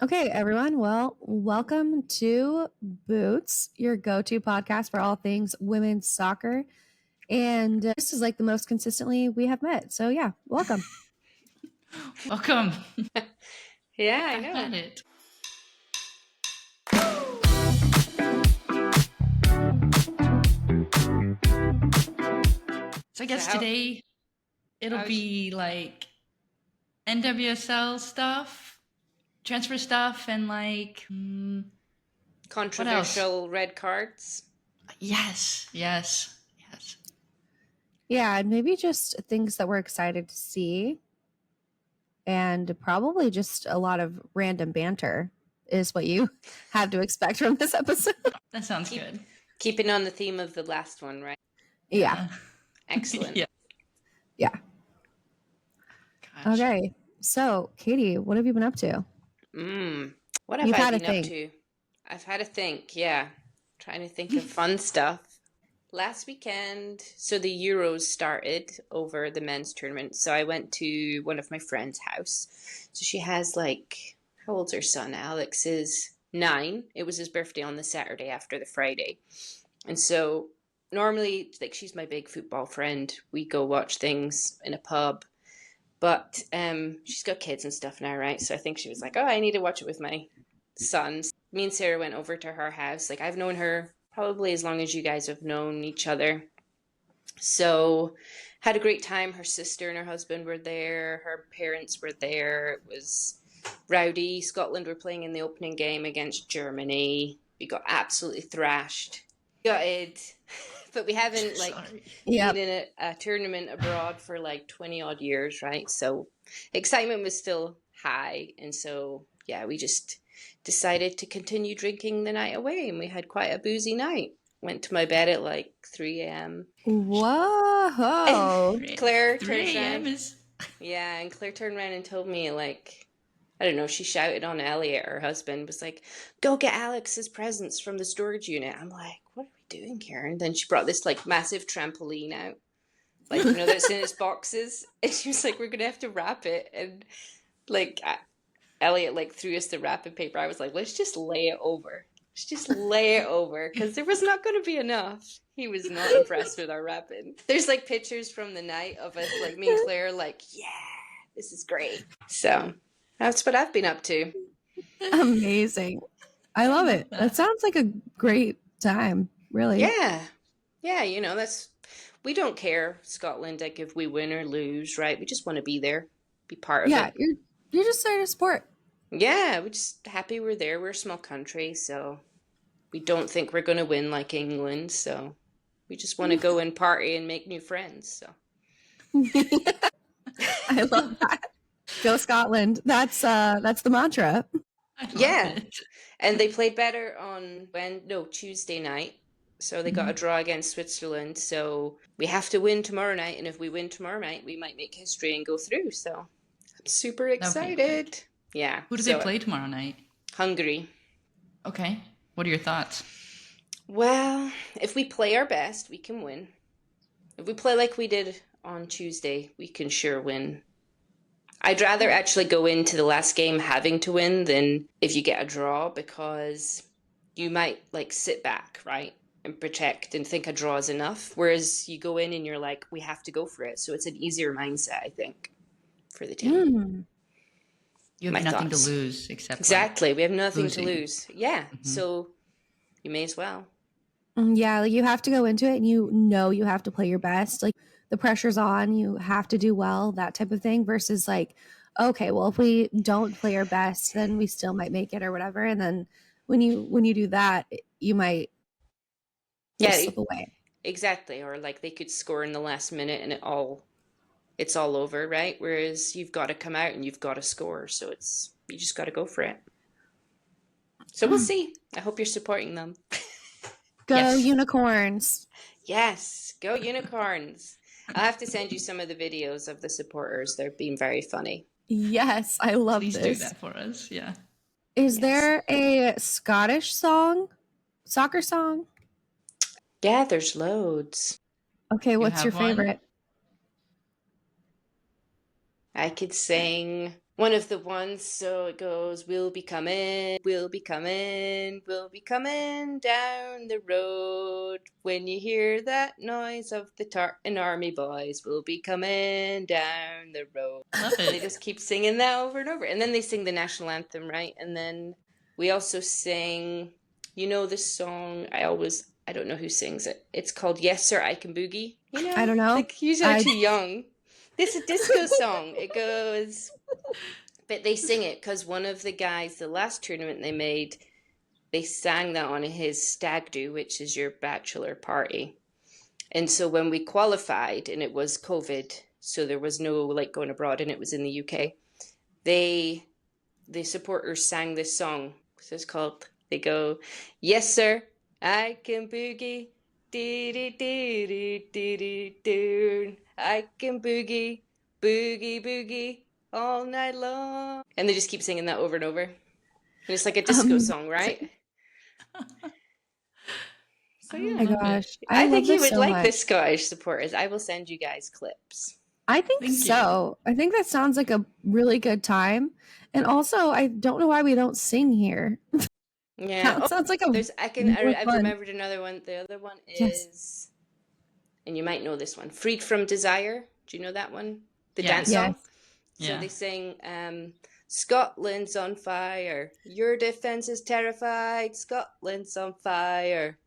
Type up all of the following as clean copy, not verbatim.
Okay, everyone. Well, welcome to Boots, your go to podcast for all things women's soccer. And this is like the most consistently we have met. So, yeah, welcome. Welcome. Yeah, I Back know. at it. So I guess today it'll be like NWSL stuff, transfer stuff, and like controversial red cards. Yes. Yeah, and maybe just things that we're excited to see. And probably just a lot of random banter is what you have to expect from this episode. That sounds good. Keeping on the theme of the last one, right? Yeah. Excellent. Yeah. Gosh. Okay. So, Katie, what have you been up to? What have I been up to? I've had to think, yeah. Trying to think of fun stuff. Last weekend, so the Euros started over the men's tournament. So I went to one of my friend's house. So she has like, how old's her son? Alex is 9. It was his birthday on the Saturday after the Friday. And so normally, like, she's my big football friend. We go watch things in a pub. But she's got kids and stuff now, right? So I think she was like, oh, I need to watch it with my sons. Me and Sarah went over to her house. Like, I've known her probably as long as you guys have known each other. So had a great time. Her sister and her husband were there. Her parents were there. It was rowdy. Scotland were playing in the opening game against Germany. We got absolutely thrashed. Gutted. But we haven't been in a tournament abroad for like 20 odd years, right? So excitement was still high. And so, yeah, we just decided to continue drinking the night away. And we had quite a boozy night. Went to my bed at like 3 a.m. Whoa. Claire turned around. Yeah, and Claire turned around and told me, like, I don't know, she shouted on Elliot, her husband, was like, go get Alex's presents from the storage unit. I'm like, what are we doing here? And then she brought this like massive trampoline out, like, you know, that's in its boxes. And she was like, we're going to have to wrap it. And like, Elliot like threw us the wrapping paper. I was like, let's just lay it over. Let's just lay it over, because there was not going to be enough. He was not impressed with our wrapping. There's like pictures from the night of us, like me and Claire, like, yeah, this is great. So that's what I've been up to. Amazing. I love it. That sounds like a great time, really. Yeah, you know, we don't care, Scotland, like if we win or lose, right? We just want to be there, be part of it. Yeah, you're just there to support. Yeah, we're just happy we're there. We're a small country, so we don't think we're going to win like England, so we just want to go and party and make new friends, so. I love that. Go Scotland. That's the mantra. Yeah. And they played better on Tuesday night. So they got a draw against Switzerland. So we have to win tomorrow night. And if we win tomorrow night, we might make history and go through. So I'm super excited. Yeah. Who do they play tomorrow night? Hungary. Okay. What are your thoughts? Well, if we play our best, we can win. If we play like we did on Tuesday, we can sure win. I'd rather actually go into the last game having to win than if you get a draw, because you might like sit back, right, and protect and think a draw is enough. Whereas you go in and you're like, we have to go for it. So it's an easier mindset, I think, for the team. You have nothing to lose except exactly. We have nothing to lose. Yeah. So you may as well. Yeah, like you have to go into it and you know you have to play your best. Like the pressure's on, you have to do well, that type of thing, versus like, okay, well, if we don't play our best, then we still might make it or whatever. And then when you do that, you might slip away. Exactly. Or like they could score in the last minute and it's all over, right? Whereas you've got to come out and you've got to score. So you just got to go for it. So we'll see. I hope you're supporting them. Go unicorns. Yes, go unicorns. I'll have to send you some of the videos of the supporters. They're being very funny. Yes, I love this. Please do that for us, yeah. Is there a Scottish soccer song? Yeah, there's loads. Okay, what's your favorite? I could sing one of the ones. So it goes, we'll be coming down the road. When you hear that noise of the Tartan Army boys, we'll be coming down the road. Love it. They just keep singing that over and over. And then they sing the national anthem, right? And then we also sing, you know, this song, I don't know who sings it. It's called Yes Sir, I Can Boogie. You know? I don't know. Like, you're too young. This is a disco song. It goes, but they sing it because one of the guys, the last tournament they made, they sang that on his stag do, which is your bachelor party. And so when we qualified, and it was COVID, so there was no like going abroad, and it was in the UK, the supporters sang this song. So it's called, they go, yes sir, I can boogie, dee dee dee dee dee dee doo. I can boogie, boogie, boogie all night long. And they just keep singing that over and over. And it's like a disco song, right? So yeah. Oh my gosh. I think you would so like much. the Scottish supporters. I will send you guys clips. I think so. I think that sounds like a really good time. And also, I don't know why we don't sing here. Yeah. That sounds like I've remembered another one. The other one is, and you might know this one, Freed from Desire. Do you know that one? The dance song? So they sing, Scotland's on fire. Your defense is terrified. Scotland's on fire.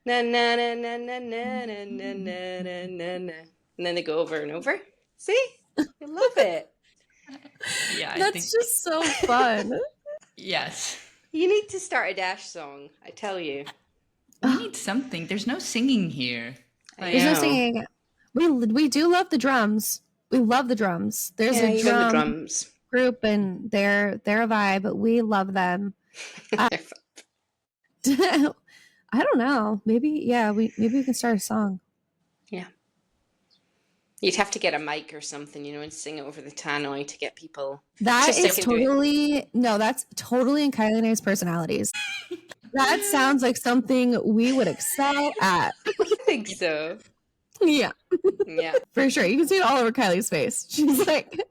Na na na na na na na na na na na. And then they go over and over. See? I love it. Yeah, that's just so fun. Yes. You need to start a Dash song, I tell you. We need something. There's no singing here. There's no singing. We do love the drums. We love the drums. There's a drum group, and they're a vibe. We love them. I don't know. Maybe we can start a song. Yeah. You'd have to get a mic or something, and sing it over the tannoy to get people. That's totally in Kylie and I's personalities. That sounds like something we would excel at. I think so. Yeah. Yeah. For sure. You can see it all over Kylie's face. She's like,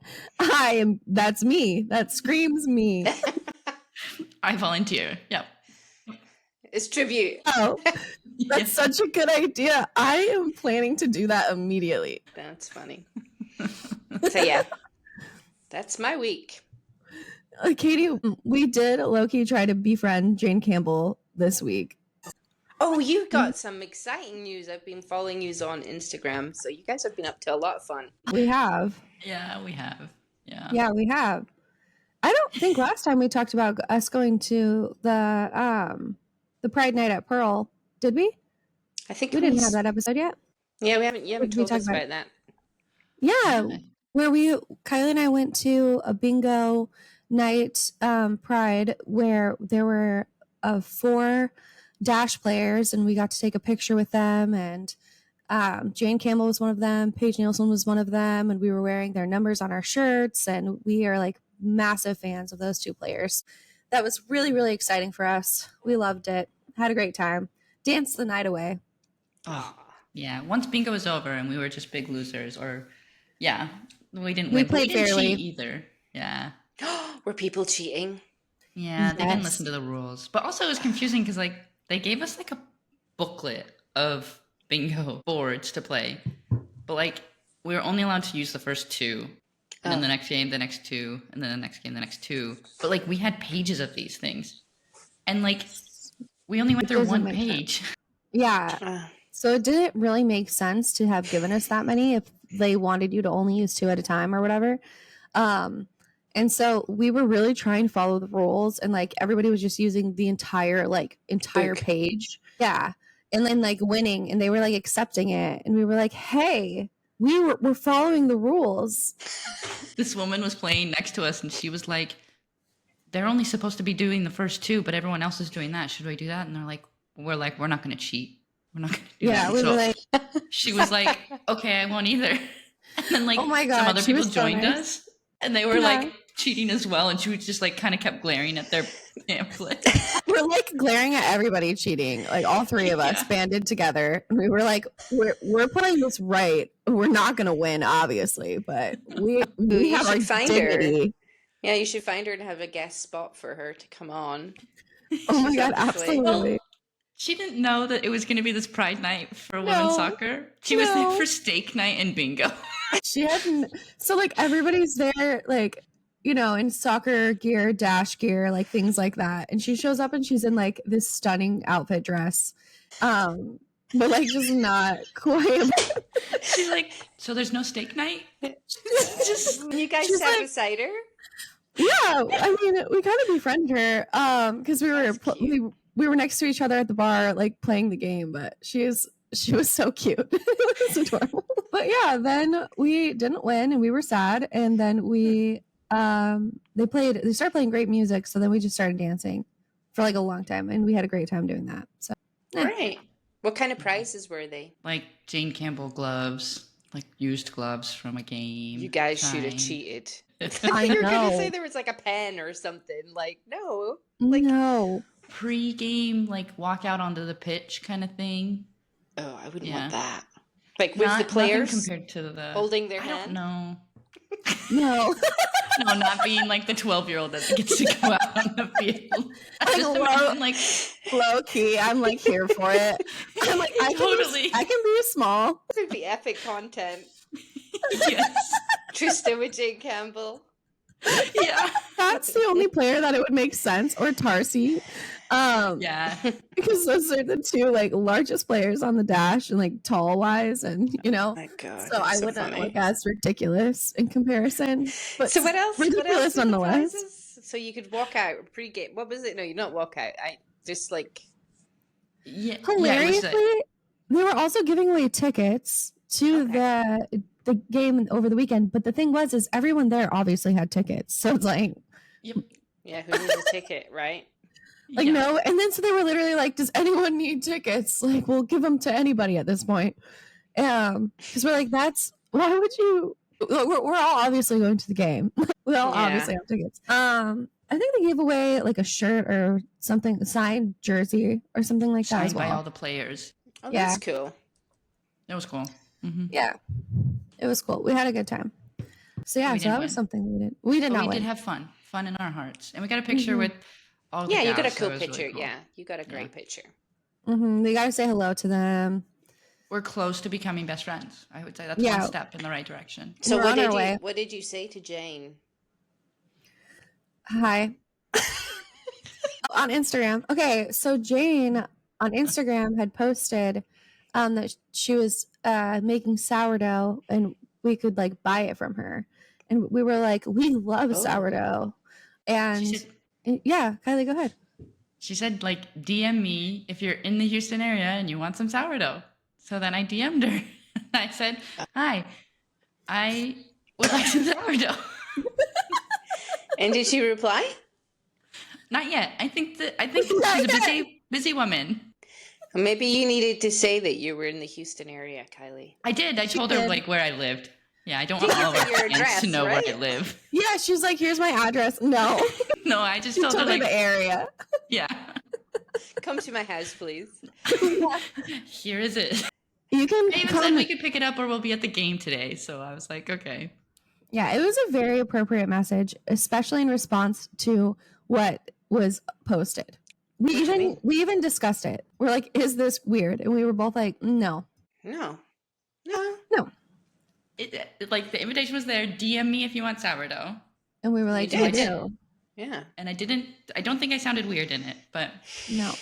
that's me. That screams me. I volunteer. Yep. It's tribute. Oh, that's such a good idea. I am planning to do that immediately. That's funny. So yeah, that's my week. Katy, we did low-key try to befriend Jane Campbell this week. Oh, you got some exciting news. I've been following you on Instagram, so you guys have been up to a lot of fun. We have. Yeah, we have. Yeah. Yeah, we have. I don't think last time we talked about us going to the Pride Night at Pearl, did we? I think we didn't have that episode yet. Yeah, we haven't. You haven't told us about that. Yeah, where Kylie and I went to a bingo night Pride where there were 4 Dash players, and we got to take a picture with them. And Jane Campbell was one of them. Paige Nielsen was one of them, and we were wearing their numbers on our shirts. And we are like massive fans of those 2 players. That was really, really exciting for us. We loved it. Had a great time. Danced the night away. Oh, yeah. Once bingo was over and we were just big losers, we didn't win. We played fairly either. Yeah. Were people cheating? Yeah, they didn't listen to the rules. But also it was confusing because they gave us a booklet of bingo boards to play. But we were only allowed to use the first 2. And then the next game, the next 2, and then the next game, the next 2. But we had pages of these things. And we only went through one page. Yeah. So it didn't really make sense to have given us that many if they wanted you to only use 2 at a time or whatever. And so we were really trying to follow the rules, and everybody was just using the entire page. Yeah. And then winning, and they were accepting it. And we were like, hey, we're following the rules. This woman was playing next to us, and she was like, they're only supposed to be doing the first 2, but everyone else is doing that. Should we do that? And they're like, we're not going to cheat. We're not going to do that. Yeah, we were like... She was like, okay, I won't either. And then oh my God, some other people joined us, and they were cheating as well. And she was just kind of kept glaring at their pamphlet. We're glaring at everybody cheating. All 3 of us banded together. And we were like, we're playing this right. We're not going to win, obviously, but we have our dignity. Yeah, you should find her and have a guest spot for her to come on. Oh my God, absolutely. Well, she didn't know that it was going to be this pride night for women's soccer. She was there for steak night and bingo. She hadn't. So like everybody's there, like, you know, in soccer gear, dash gear, like things like that. And she shows up and she's in like this stunning outfit dress. But like just not quite. She's like, so there's no steak night? Just you guys sat like, beside her? Yeah, I mean, we kind of befriended her because we were next to each other at the bar, like playing the game. But she was so cute. It was adorable. But yeah, then we didn't win and we were sad. And then they started playing great music. So then we just started dancing for like a long time, and we had a great time doing that. So Right. What kind of prizes were they? Like Jane Campbell gloves, like used gloves from a game. You guys should have cheated. I You were know. gonna say there was like a pen or something. Like, no. Like, no. Pre-game, like walk out onto the pitch kind of thing. Oh, I wouldn't want that. Like with the players compared to the holding their hand? I don't know. No. No, not being like the 12-year-old that gets to go out on the field. Like low key, I'm like here for it. I'm like, I can be small. This would be epic content. Yes. Trista with Jane Campbell. Yeah. That's the only player that it would make sense, or Tarsi. Yeah. Because those are the two like largest players on the dash and like tall wise, and you know. Oh my God, so I wouldn't look as ridiculous in comparison. But so what else? Ridiculous nonetheless. So you could walk out pre-game. What was it? No, you don't walk out. I just like. Yeah. Hilariously, they were also giving away tickets to the game over the weekend. But the thing is everyone there obviously had tickets. So it's like, yep. Yeah, who needs a ticket, right? Like, no. And then so they were literally like, does anyone need tickets? Like, we'll give them to anybody at this point. Because we're like, why would you? We're all obviously going to the game. We all obviously have tickets. I think they gave away like a shirt or something, a signed jersey or something like that as well. By all the players. Oh, that's cool. It was cool. Mm-hmm. Yeah, it was cool. We had a good time. So yeah, so that was something we did. We did not win. We did have fun in our hearts, and we got a picture with all. Yeah, the you got a gals, cool so picture. Really cool. Yeah, you got a great picture. We got to say hello to them. We're close to becoming best friends. I would say that's one step in the right direction. So what did you say to Jane? Hi. On Instagram. Okay, so Jane on Instagram had posted that she was making sourdough and we could like buy it from her. And we were like, we love sourdough. And yeah, Kylie, go ahead. She said, like, DM me if you're in the Houston area and you want some sourdough. So then I DM'd her. I said, hi, I would like some sourdough. And did she reply? Not yet. I think she's a busy woman. Maybe you needed to say that you were in the Houston area, Kylie. I did. I told her like where I lived. Yeah, I don't want all of our fans to know where I live. Yeah, she's like, here's my address. No. No, I just told her like the area. Yeah. Come to my house, please. Here is it. You can I even said we could pick it up or we'll be at the game today. So I was like, okay. Yeah, it was a very appropriate message, especially in response to what was posted. We even discussed it. We're like, is this weird? And we were both like, no. Like the invitation was there. DM me if you want sourdough. And we were like, I do. Yeah. And I don't think I sounded weird in it, but no.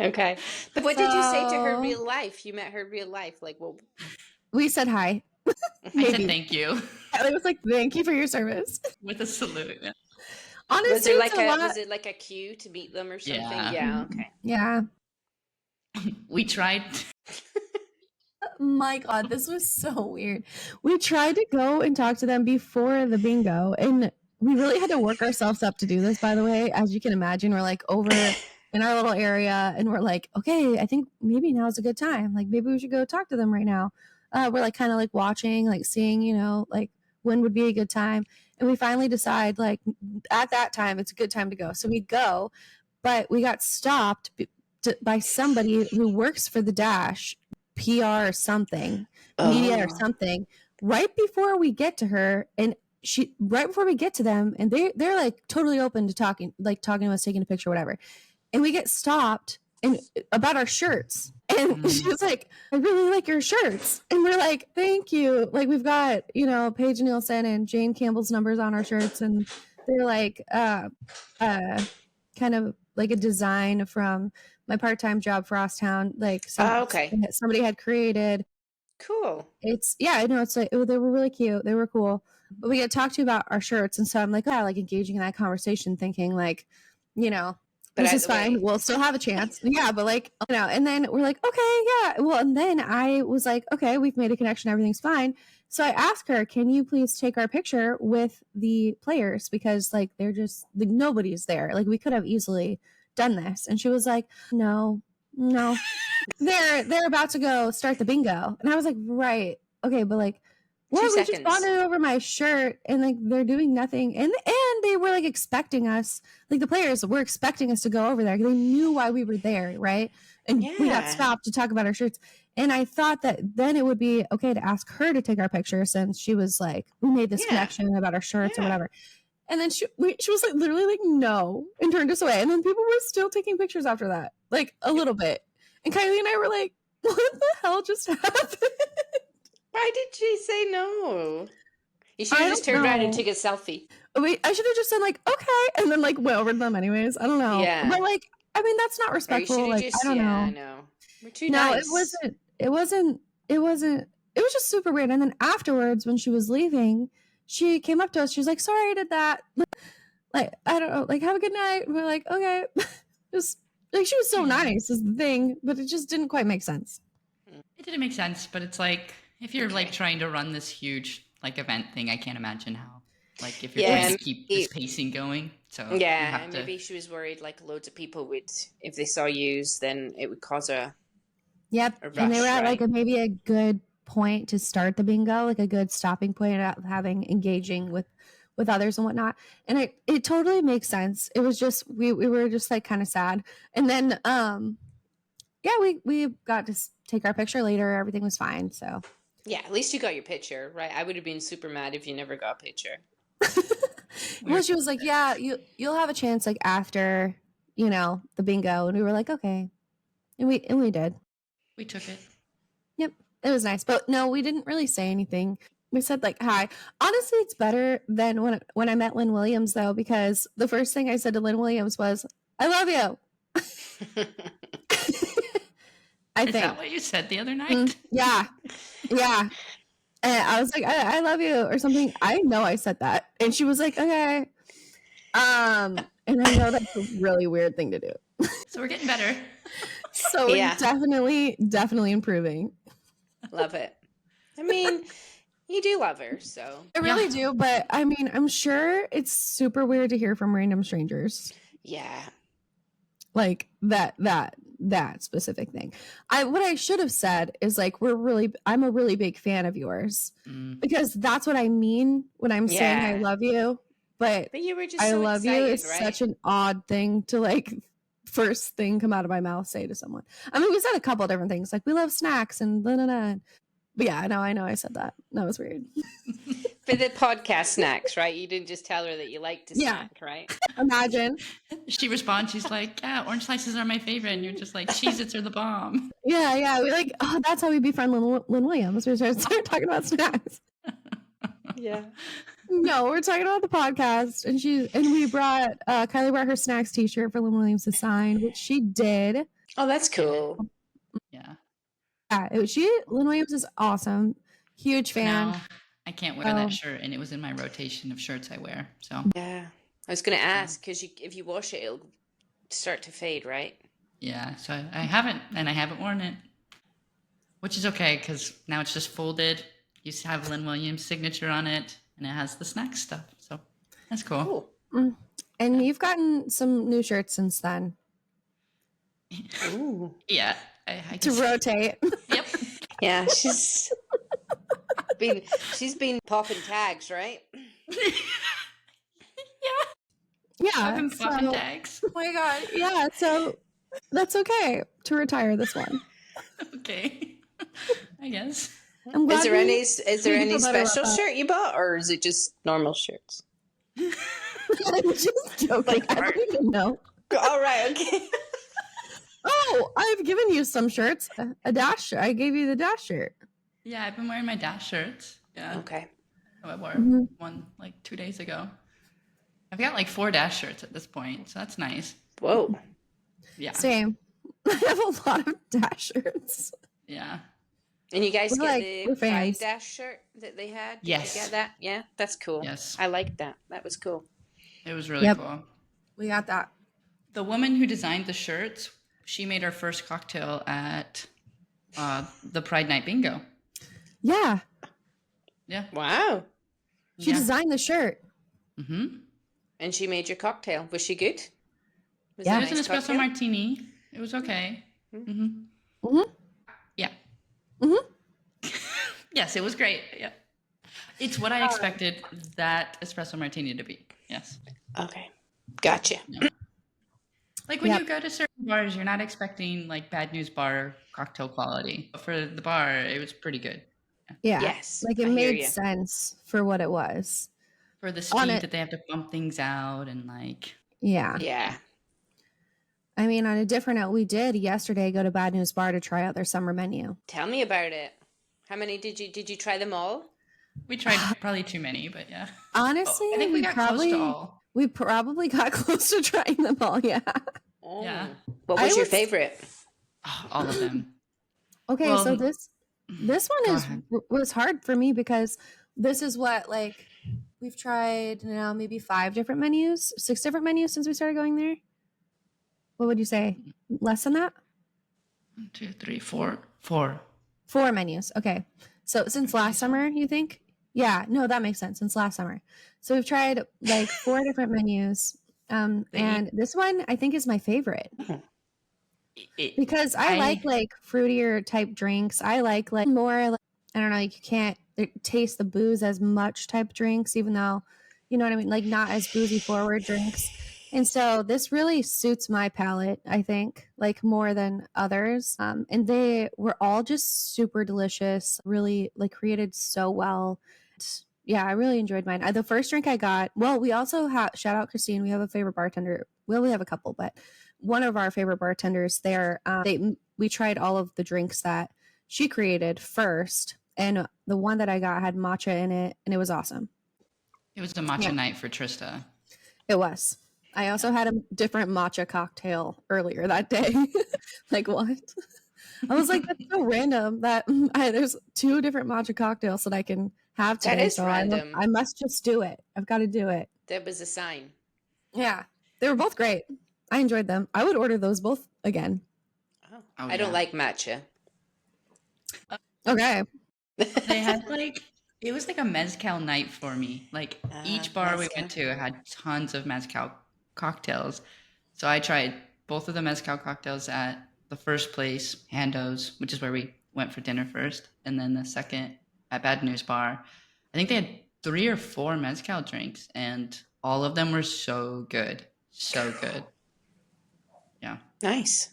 Okay. But what did you say to her real life? You met her real life. Like, well, we said hi. I said thank you. It was like, thank you for your service. With a salute. Yeah. Honestly, was it like a cue to meet them or something? Yeah. Okay. Yeah. We tried. My God, this was so weird. We tried to go and talk to them before the bingo, and we really had to work ourselves up to do this, by the way. As you can imagine, we're like over in our little area, and we're like, okay, I think maybe now's a good time. Like, maybe we should go talk to them right now. We're like kind of like watching, like seeing, you know, like when would be a good time. And we finally decide, like, at that time, it's a good time to go. So we go, but we got stopped by somebody who works for the Dash, PR or something, media or something, right before we get to her. And right before we get to them, and they're like totally open to talking to us, taking a picture, whatever. And we get stopped and about our shirts. And she was like, I really like your shirts. And we're like, thank you. Like, we've got, Paige Nielsen and Jane Campbell's numbers on our shirts. And they're like, kind of like a design from my part-time job, Frosttown. Like, somebody had created. Cool. It's like, they were really cute. They were cool. But we get talked to about our shirts. And so I'm like, like engaging in that conversation, thinking like, but this is fine. We'll still have a chance. Yeah, but like, and then we're like, okay, yeah. Well, and then I was like, okay, we've made a connection. Everything's fine. So I asked her, can you please take our picture with the players? Because like, they're just, like, nobody's there. Like, we could have easily done this. And she was like, no, they're about to go start the bingo. And I was like, right. Okay. But like, well, we just bonded over my shirt, and like they're doing nothing, and they were like expecting us, like the players were expecting us to go over there. They knew why we were there, right? And we got stopped to talk about our shirts. And I thought that then it would be okay to ask her to take our picture, since she was like, we made this connection about our shirts or whatever. And then she was like literally like no, and turned us away. And then people were still taking pictures after that, like a little bit. And Kylie and I were like, what the hell just happened? Why did she say no? You should have just turned around and took a selfie. Wait, I should have just said like, okay, and then like went over to them anyways. I don't know. Yeah. But like, I mean, that's not respectful. Like, I don't know. I know. We're too nice. It wasn't. It was just super weird. And then afterwards, when she was leaving, she came up to us. She was like, sorry, I did that. Like, I don't know. Like, have a good night. And we're like, okay. Just like, she was so nice is the thing, but it just didn't quite make sense. It didn't make sense, but it's like, if you're like trying to run this huge like event thing, I can't imagine how. Like if you're trying to keep this pacing going. So and maybe she was worried like loads of people would, if they saw you, then it would cause a rush, and they were at like maybe a good point to start the bingo, like a good stopping point at having engaging with others and whatnot. And it totally makes sense. It was just we were just like kind of sad. And then we got to take our picture later. Everything was fine. So yeah, at least you got your picture, right? I would have been super mad if you never got a picture. Well, she was like, yeah, you'll have a chance like after, the bingo. And we were like, okay. And we did. We took it. Yep. It was nice. But no, we didn't really say anything. We said like, hi. Honestly, it's better than when I met Lynn Williams, though, because the first thing I said to Lynn Williams was, I love you. Is that what you said the other night? Yeah. And I was like, I love you or something. I know I said that. And she was like, okay. And I know that's a really weird thing to do. So we're getting better. So we're definitely improving. Love it. I mean, you do love her, so. I really do. But I mean, I'm sure it's super weird to hear from random strangers. Yeah. Like that specific thing. What I should have said is like, I'm a really big fan of yours, because that's what I mean when I'm saying I love you. But you were just I so love excited, you is right? such an odd thing to like first thing come out of my mouth say to someone. I mean, we said a couple of different things like we love snacks and blah, blah, blah. But yeah, I know I said that. That was weird. For the podcast snacks, right? You didn't just tell her that you liked to snack, right? Imagine. She responds, she's like, yeah, orange slices are my favorite. And you're just like, Cheez-Its are the bomb. Yeah. We like, that's how we befriend Lynn Williams. We started talking about snacks. Yeah. No, we're talking about the podcast. And we brought, Kylie brought her snacks t-shirt for Lynn Williams to sign, which she did. Oh, that's cool. Yeah. Lynn Williams is awesome. Huge fan. No, I can't wear that shirt, and it was in my rotation of shirts I wear. So yeah, I was going to ask because if you wash it, it'll start to fade, right? Yeah, so I haven't worn it, which is okay because now it's just folded. You have Lynn Williams' signature on it, and it has the snack stuff. So that's cool. And you've gotten some new shirts since then. Ooh. Yeah. I to rotate. Yep. Yeah, she's been popping tags, right? Yeah. I've been popping tags. Oh my god. Yeah, so that's okay to retire this one. Okay. I guess. I'm glad Is there any special shirt you bought, or is it just normal shirts? I'm just joking. I don't even know. All right, okay. Oh, I've given you some shirts. A Dash shirt. I gave you the Dash shirt. Yeah, I've been wearing my Dash shirts. Yeah. Okay. I wore one like 2 days ago. I've got like 4 Dash shirts at this point, so that's nice. Whoa. Yeah. Same. I have a lot of Dash shirts. Yeah. And you guys get the Pride fans. Dash shirt that they had? Did Yes. you get that? Yeah, that's cool. Yes. I liked that. That was cool. It was really cool. We got that. The woman who designed the shirts, she made our first cocktail at the Pride Night Bingo. Yeah. Yeah. Wow. She designed the shirt. Mm-hmm. And she made your cocktail. Was she good? It was an espresso martini. It was okay. Mm-hmm. Mm-hmm. Yeah. Mm-hmm. Yes, it was great. Yeah. It's what I expected that espresso martini to be. Yes. Okay. Gotcha. Yeah. Like when you go to certain bars, you're not expecting like Bad News Bar cocktail quality. But for the bar, it was pretty good. Yeah. Yes. Like it made sense for what it was. For the speed that they have to bump things out and like. Yeah. Yeah. I mean, on a different note, we did yesterday go to Bad News Bar to try out their summer menu. Tell me about it. How many did you try them all? We tried probably too many, but yeah. Honestly, I think we got close to all. We probably got close to trying them all, yeah. Oh. Yeah. What was your favorite? Oh, all of them. Okay, so this one was hard for me because this is what like we've tried now maybe 6 different menus since we started going there. What would you say? Less than that? 1, 2, 3, 4. 4. 4 menus. Okay. So since last summer, you think? Yeah, no, that makes sense. Since last summer. So we've tried like 4 different menus. And this one I think is my favorite. Because I like fruitier type drinks. I like more like, I don't know, like you can't taste the booze as much type drinks, even though, you know what I mean? Like not as boozy forward drinks. And so this really suits my palate, I think, like more than others. And they were all just super delicious, really like created so well. Yeah, I really enjoyed mine. The first drink I got, well, we also have, shout out Christine, we have a favorite bartender. Well, we have a couple, but one of our favorite bartenders there, we tried all of the drinks that she created first. And the one that I got had matcha in it, and it was awesome. It was a matcha night for Trista. It was. I also had a different matcha cocktail earlier that day. Like, what? I was like, that's so random that there's 2 different matcha cocktails that I can have today. That is random. I must just do it. I've got to do it. That was a sign. Yeah. They were both great. I enjoyed them. I would order those both again. Oh, I don't like matcha. Okay. They had it was like a mezcal night for me. Like each bar we went to had tons of mezcal cocktails. So I tried both of the mezcal cocktails at the first place, Hando's, which is where we went for dinner first, and then the second at Bad News Bar. I think they had 3 or 4 mezcal drinks, and all of them were so good. So good. Yeah. Nice.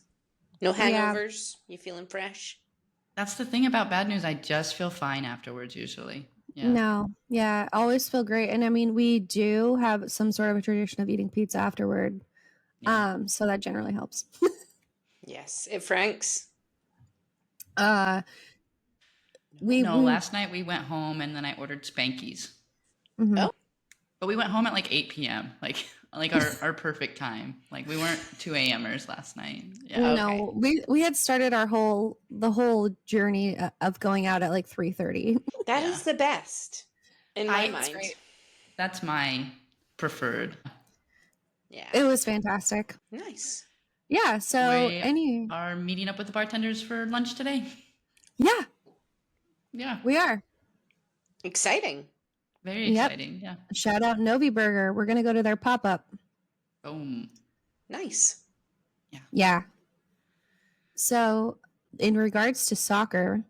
No hangovers? You feeling fresh? That's the thing about Bad News. I just feel fine afterwards usually. Yeah. No. Yeah. Always feel great. And I mean, we do have some sort of a tradition of eating pizza afterward. Yeah. So that generally helps. Yes. At Frank's? Last night we went home and then I ordered Spankies. Mm-hmm. Oh. But we went home at like 8 p.m. Like our perfect time. Like we weren't 2 a.m.ers last night. Yeah. No, we had started the whole journey of going out at like 3:30. That is the best in my mind. That's my preferred. Yeah. It was fantastic. Nice. Yeah. So we are meeting up with the bartenders for lunch today. Yeah. Yeah. We are. Exciting. Very exciting. Yeah. Shout out Novi Burger. We're gonna go to their pop-up. Boom. Nice. Yeah. Yeah. So in regards to soccer.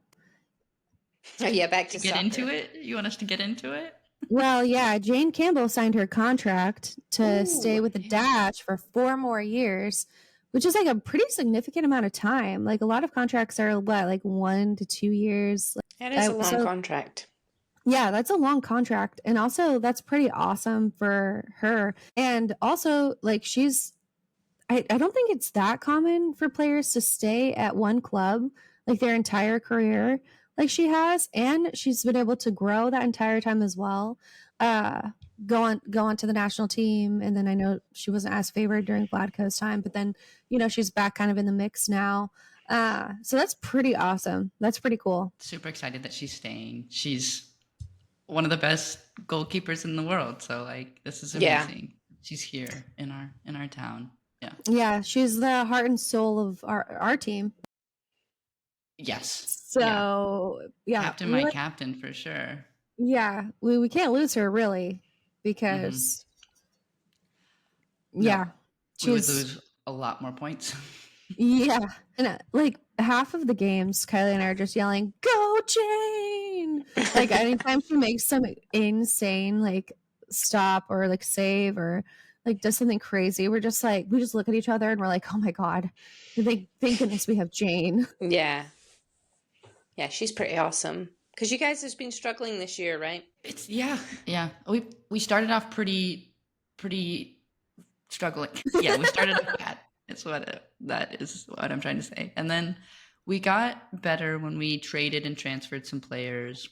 Back to get soccer. Into it? You want us to get into it? Well, yeah, Jane Campbell signed her contract to stay with the Dash for 4 more years, which is like a pretty significant amount of time. Like a lot of contracts are like 1 to 2 years. It is a long contract. Yeah, that's a long contract. And also, that's pretty awesome for her. And also, like, I don't think it's that common for players to stay at one club like their entire career, like she has. And she's been able to grow that entire time as well. Go on to the national team. And then I know she wasn't as favored during Vladko's time, but then, she's back kind of in the mix now. So that's pretty awesome. That's pretty cool. Super excited that she's staying. She's one of the best goalkeepers in the world. So like, this is amazing. Yeah. She's here in our town. Yeah. Yeah. She's the heart and soul of our team. Yes. So yeah. Captain for sure. Yeah. We can't lose her really because we would lose a lot more points. Yeah. And like half of the games, Kylie and I are just yelling, "Go Jane!" Like anytime she makes some insane like stop or like save or like does something crazy, we just look at each other and we're like, "Oh my God. Thank goodness we have Jane." Yeah. Yeah, she's pretty awesome. Because you guys have been struggling this year, right? Yeah. We started off pretty struggling. Yeah, we started off bad. That is what I'm trying to say. And then we got better when we traded and transferred some players.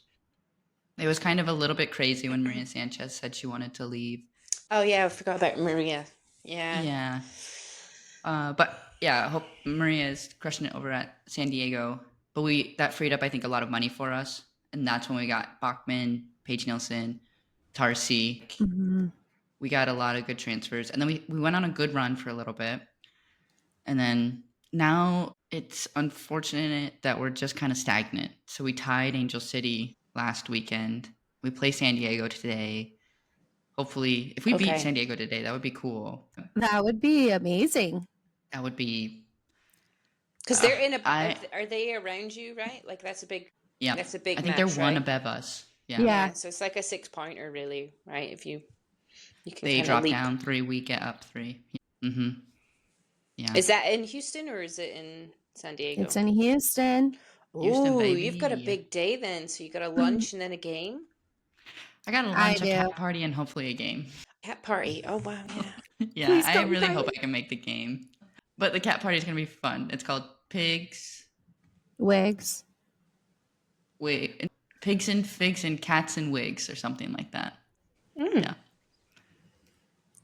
It was kind of a little bit crazy when Maria Sanchez said she wanted to leave. Oh yeah, I forgot about Maria. Yeah. Yeah. But yeah, I hope Maria is crushing it over at San Diego. But that freed up, I think, a lot of money for us. And that's when we got Bachman, Paige Nielsen, Tarsi. Mm-hmm. We got a lot of good transfers. And then we went on a good run for a little bit. And then now it's unfortunate that we're just kind of stagnant. So we tied Angel City last weekend. We play San Diego today. Hopefully, if we beat San Diego today, that would be cool. That would be amazing. That would be... Because they're in are they around you, right? Like that's a big... Yeah. That's a big I think match, they're one right? above us. Yeah. So it's like a 6-pointer, really, right? If you can they drop down 3, we get up 3. Mm-hmm. Yeah. Is that in Houston or is it in San Diego? It's in Houston. Oh, you've got a big day then. So you got a lunch and then a game? I got a lunch, a cat party, and hopefully a game. Cat party. Oh, wow. Yeah. Yeah, I really hope I can make the game. But the cat party is going to be fun. It's called Pigs. Wigs. Pigs and Figs and Cats and Wigs or something like that. Yeah.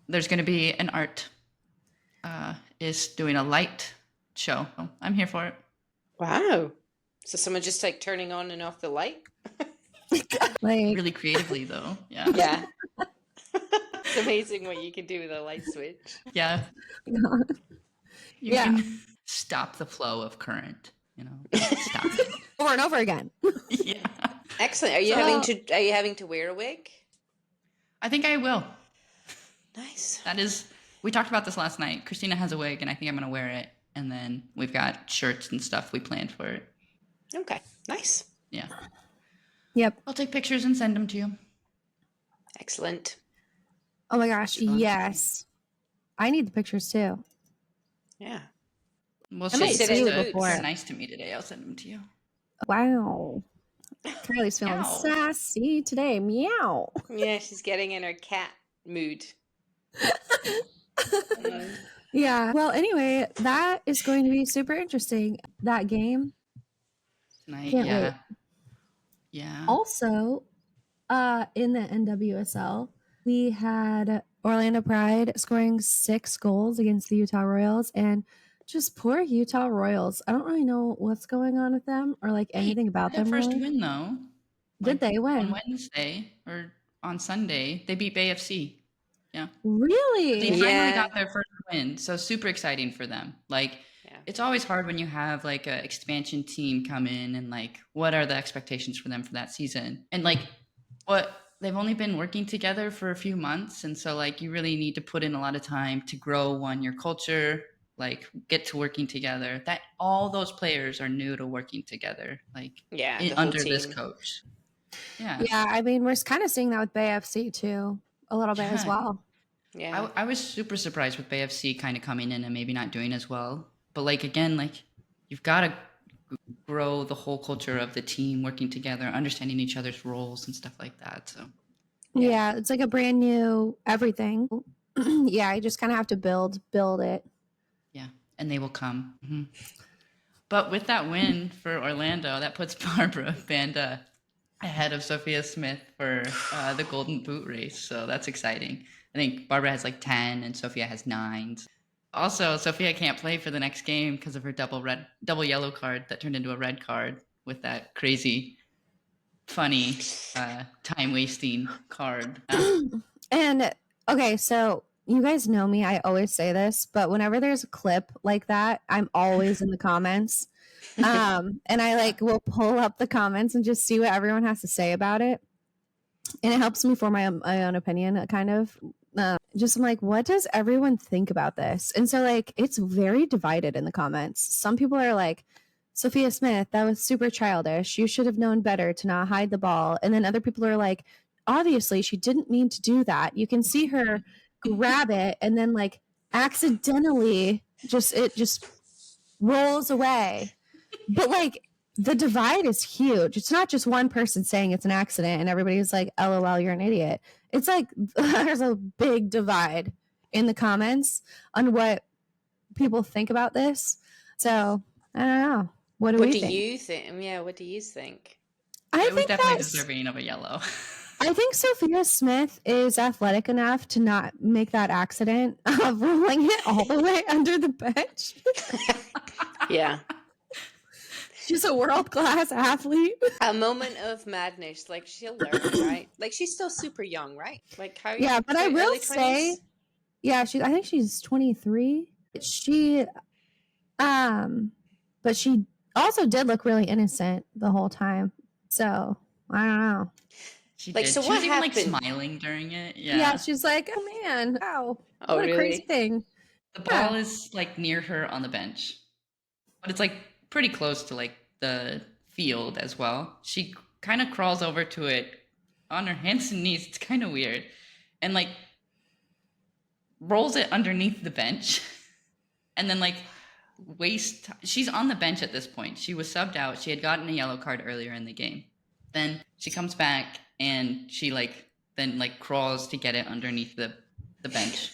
There's going to be an art is doing a light show. I'm here for it. Wow. So someone just like turning on and off the light? Like really creatively though. Yeah. Yeah. It's amazing what you can do with a light switch. Yeah. You can stop the flow of current, Stop it. Over and over again. Yeah. Excellent. Are you having to wear a wig? I think I will. Nice. We talked about this last night. Christina has a wig and I think I'm going to wear it. And then we've got shirts and stuff we planned for it. Okay. Nice. Yeah. Yep. I'll take pictures and send them to you. Excellent. Oh my gosh. Yes. I need the pictures too. Yeah. We'll it's nice to me today. I'll send them to you. Wow. Kylie's feeling sassy today. Meow. Yeah, she's getting in her cat mood. Yeah. Well, anyway, that is going to be super interesting. That game. Tonight, Can't wait. Yeah. Also, in the NWSL, we had Orlando Pride scoring 6 goals against the Utah Royals, and just poor Utah Royals. I don't really know what's going on with them or like anything about them. First win though. Did they win on Wednesday or on Sunday? They beat Bay FC. Yeah. Really? They finally got their first win, so super exciting for them. Like, it's always hard when you have like an expansion team come in and like, what are the expectations for them for that season? And like, they've only been working together for a few months, and so like, you really need to put in a lot of time to grow your culture, like get to working together. That all those players are new to working together, like under this coach. Yeah. Yeah, I mean, we're kind of seeing that with Bay FC too. A little bit as well. Yeah. I was super surprised with Bay FC kind of coming in and maybe not doing as well. But like, again, like you've got a grow the whole culture of the team working together, understanding each other's roles and stuff like that. So yeah, it's like a brand new everything. Yeah, you just kind of have to build it. Yeah, and they will come. Mm-hmm. But with that win for Orlando, that puts Barbara Banda ahead of Sophia Smith for the Golden Boot race. So that's exciting. I think Barbara has like 10 and Sophia has 9. Also, Sophia can't play for the next game because of her double yellow card that turned into a red card with that crazy, funny, time-wasting card. And okay, so you guys know me. I always say this, but whenever there's a clip like that, I'm always in the comments. And I will pull up the comments and just see what everyone has to say about it. And it helps me form my own opinion, kind of. Just I'm like, what does everyone think about this? And so it's very divided in the comments. Some people are like, Sophia Smith, that was super childish. You should have known better to not hide the ball. And then other people are like, obviously she didn't mean to do that. You can see her grab it and then accidentally it just rolls away. But the divide is huge. It's not just one person saying it's an accident and everybody's like, LOL, you're an idiot. It's like there's a big divide in the comments on what people think about this. So I don't know. What do you think? Yeah, what do you think? I think definitely deserving of a yellow. I think Sophia Smith is athletic enough to not make that accident of rolling it all the way under the bench. Yeah. She's a world-class athlete. A moment of madness. She'll learn, right? She's still super young, right? How? Yeah, but I will say, yeah, I think she's 23. But she also did look really innocent the whole time. So I don't know. She did. So she what was happened? Even smiling during it. Yeah, she's like, oh man, wow. Oh, what a really? crazy thing. The ball is near her on the bench, but it's pretty close to the field as well. She kind of crawls over to it on her hands and knees. It's kind of weird, and rolls it underneath the bench, and then she's on the bench at this point. She was subbed out. She had gotten a yellow card earlier in the game. Then she comes back and she then crawls to get it underneath the bench,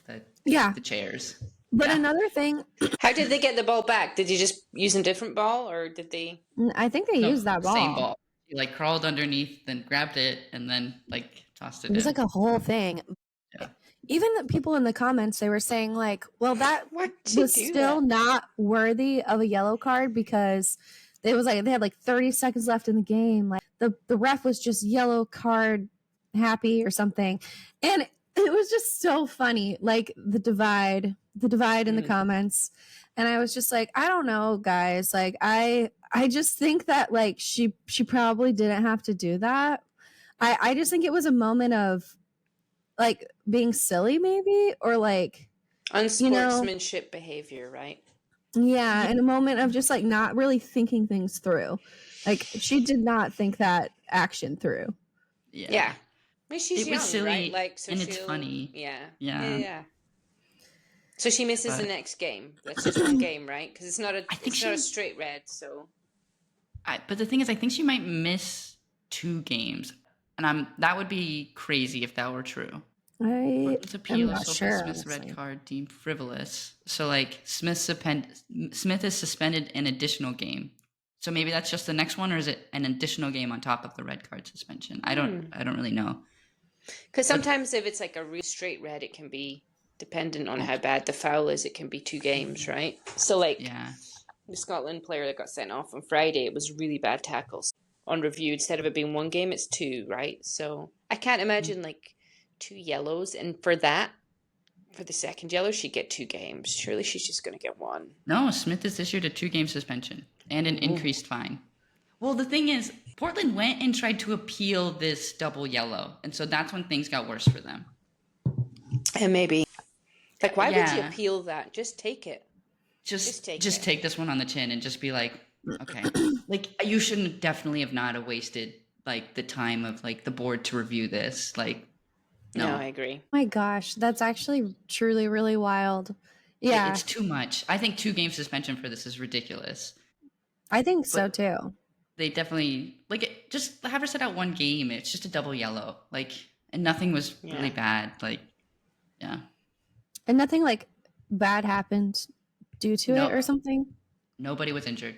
the chairs. But another thing, how did they get the ball back? Did you just use a different ball, or did they? I think they used that ball. Same ball. She crawled underneath, then grabbed it, and then tossed it. It was a whole thing. Yeah. Even the people in the comments, they were saying well, that was still not worthy of a yellow card because it was they had 30 seconds left in the game. The ref was just yellow card happy or something, and it was just so funny. The divide in the comments, and I was just like, I don't know, guys. I just think that she probably didn't have to do that. I just think it was a moment of being silly maybe, or unsportsmanship behavior, right? Yeah, in a moment of just not really thinking things through. She did not think that action through. Yeah. I mean, she's young, silly, right? So and it's funny. Yeah. So she misses the next game. That's just one game, right? Because it's not a straight red. So. But the thing is, I think she might miss 2 games, and that would be crazy if that were true. Let's appeal of Sophia Smith's red card deemed frivolous. So Smith is suspended an additional game. So maybe that's just the next one, or is it an additional game on top of the red card suspension? I don't really know. Because sometimes if it's a real straight red, it can be dependent on how bad the foul is. It can be 2 games, right? So the Scotland player that got sent off on Friday, it was really bad tackles. On review, instead of it being 1 game, it's 2, right? So I can't imagine 2 yellows, and for the second yellow, she'd get 2 games. Surely she's just going to get 1. No, Smith is issued a 2-game suspension and an increased fine. Well, the thing is, Portland went and tried to appeal this double yellow, and so that's when things got worse for them. And maybe, why would you appeal that? Just take it. Just take this one on the chin and just be okay. You shouldn't definitely have not wasted the time of the board to review this. No, I agree. Oh my gosh, that's actually truly really wild. Yeah. It's too much. I think 2-game suspension for this is ridiculous. I think so too. They definitely just have her sit out one game. It's just a double yellow, and nothing was really bad. Yeah, and nothing like bad happened due to it or something. Nobody was injured.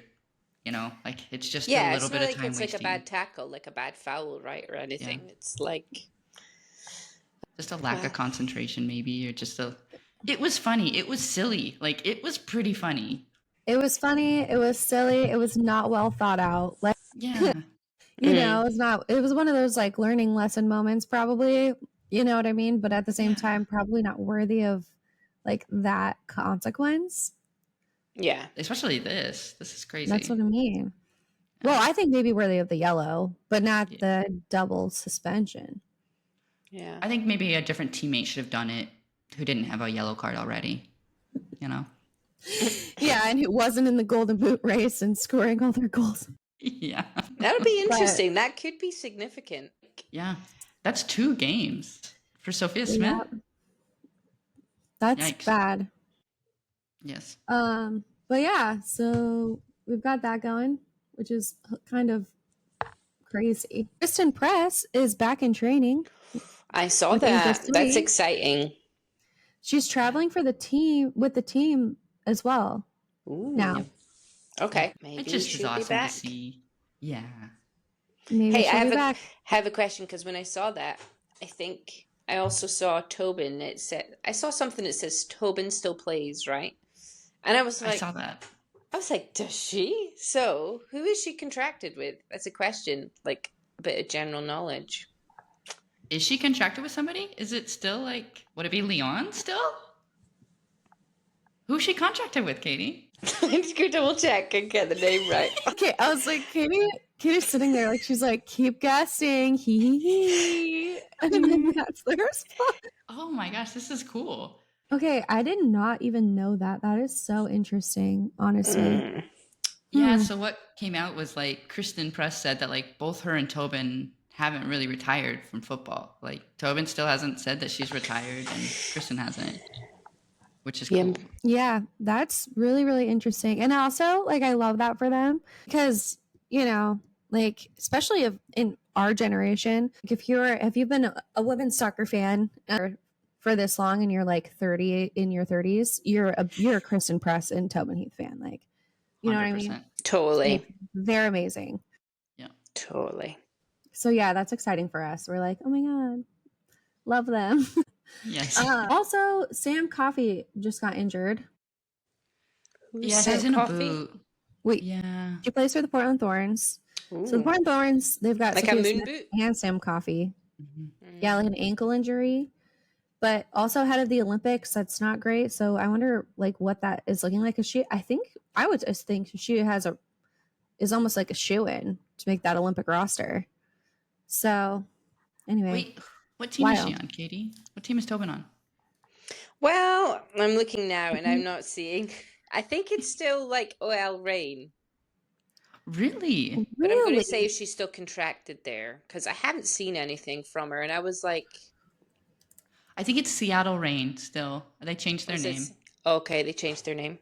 It's just a little bit of time it's wasting. like a bad tackle, like a bad foul, right, or anything. Yeah. It's like just a lack of concentration, maybe, or just It was funny. It was silly. It was pretty funny. It was funny. It was silly. It was not well thought out. Yeah. It was one of those learning lesson moments, probably, you know what I mean? But at the same time, probably not worthy of that consequence. Yeah. Especially this. This is crazy. That's what I mean. Well, I think maybe worthy of the yellow, but not the double suspension. Yeah. I think maybe a different teammate should have done it who didn't have a yellow card already. Yeah, and who wasn't in the Golden Boot race and scoring all their goals. Yeah. That'll be interesting. That could be significant. Yeah. That's 2 games for Sophia Smith. Yeah. That's Yikes. Bad. Yes. But yeah, so we've got that going, which is kind of crazy. Kristen Press is back in training. I saw that. That's exciting. She's traveling for the team with the team as well. Ooh. Now. Okay. Maybe it just is awesome to see. Yeah. Maybe hey, I have a question, because when I saw that, I think I also saw Tobin. I saw something that says Tobin still plays, right? And I was like, I saw that. I was like, does she? So who is she contracted with? That's a question, a bit of general knowledge. Is she contracted with somebody? Is it still would it be Leon still? Who's she contracted with, Katie? I'm just going to double check and get the name right. Okay, I was like, Katie's sitting there she's like, keep guessing, hee. And then that's the response. Oh my gosh, this is cool. Okay, I did not even know that. That is so interesting, honestly. Yeah, so what came out was Kristen Press said that both her and Tobin haven't really retired from football. Tobin still hasn't said that she's retired and Kristen hasn't, which is cool. Yeah, that's really, really interesting. And also, I love that for them because, especially in our generation, if you've been a women's soccer fan for this long and you're 30 in your 30s, you're a Kristen Press and Tobin Heath fan. You know 100%. What I mean? Totally. They're amazing. Yeah. Totally. So yeah, that's exciting for us. We're like, oh my God, love them. Yes. Also, Sam Coffey just got injured. Yeah, she's in a boot. Wait, yeah. She plays for the Portland Thorns. Ooh. So the Portland Thorns, they've got a moon boot and Sam Coffey. Mm-hmm. Yeah, an ankle injury, but also ahead of the Olympics. That's not great. So I wonder what that is looking like. Cause I would just think she is almost like a shoo-in to make that Olympic roster. So anyway. Wait, what team is she on, Katie? What team is Tobin on? Well, I'm looking now and I'm not seeing. I think it's still OL Reign. Really? But I'm going to say if she's still contracted there, because I haven't seen anything from her. And I was like, I think it's Seattle Reign still. They changed their name. Okay, they changed their name.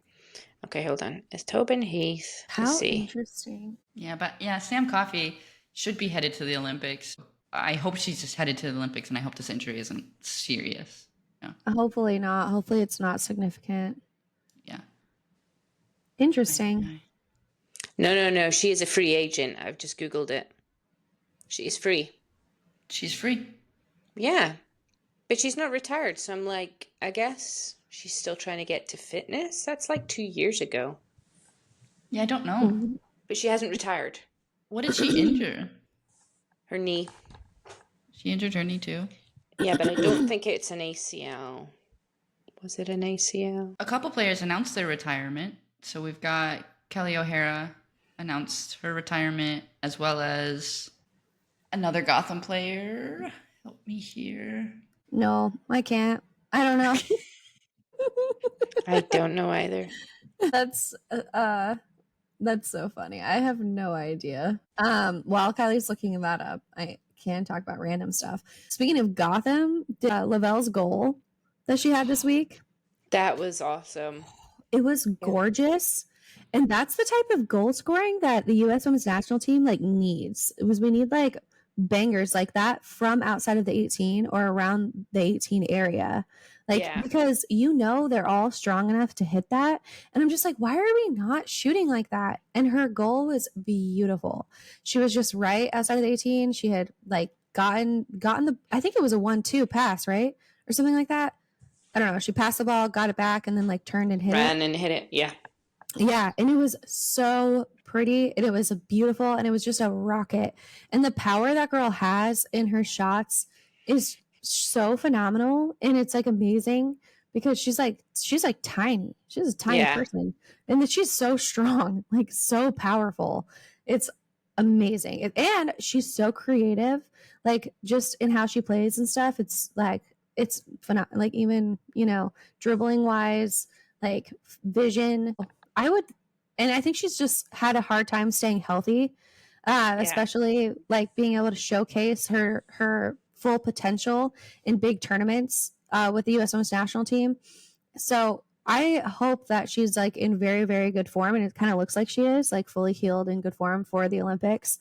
Okay, hold on. It's Tobin Heath. How interesting. Yeah, but Sam Coffey should be headed to the Olympics. I hope she's just headed to the Olympics, and I hope this injury isn't serious. Yeah. Hopefully not. Hopefully it's not significant. Yeah. Interesting. No. She is a free agent. I've just Googled it. She is free. She's free. Yeah. But she's not retired. So I'm like, I guess she's still trying to get to fitness. That's 2 years ago. Yeah, I don't know. Mm-hmm. But she hasn't retired. What did she injure? Her knee. She injured her knee too? Yeah, but I don't think it's an ACL. Was it an ACL? A couple players announced their retirement. So we've got Kelly O'Hara announced her retirement, as well as another Gotham player. Help me here. No, I can't. I don't know. I don't know either. That's so funny. I have no idea. While Kylie's looking that up, I can talk about random stuff. Speaking of Gotham, Lavelle's goal that she had this week. That was awesome. It was gorgeous. And that's the type of goal scoring that the U.S. women's national team like needs. We need like bangers like that from outside of the 18 or around the 18 area. Like, because they're all strong enough to hit that. And I'm just like, why are we not shooting like that? And her goal was beautiful. She was just right outside of the 18. She had like gotten the, I think it was a 1-2 pass, right? Or something like that. I don't know. She passed the ball, got it back, and then like turned and Ran and hit it. Yeah. Yeah. And it was so pretty and it was beautiful and it was just a rocket. And the power that girl has in her shots is so phenomenal. And it's like amazing because she's like tiny. She's a tiny person. And that she's so strong, like so powerful. It's amazing. And she's so creative, like just in how she plays and stuff. It's like, it's phenomenal. Like even, dribbling wise, like vision. And I think she's just had a hard time staying healthy, especially like being able to showcase her full potential in big tournaments with the U.S. women's national team. So I hope that she's like in very, very good form, and it kind of looks like she is like fully healed in good form for the Olympics,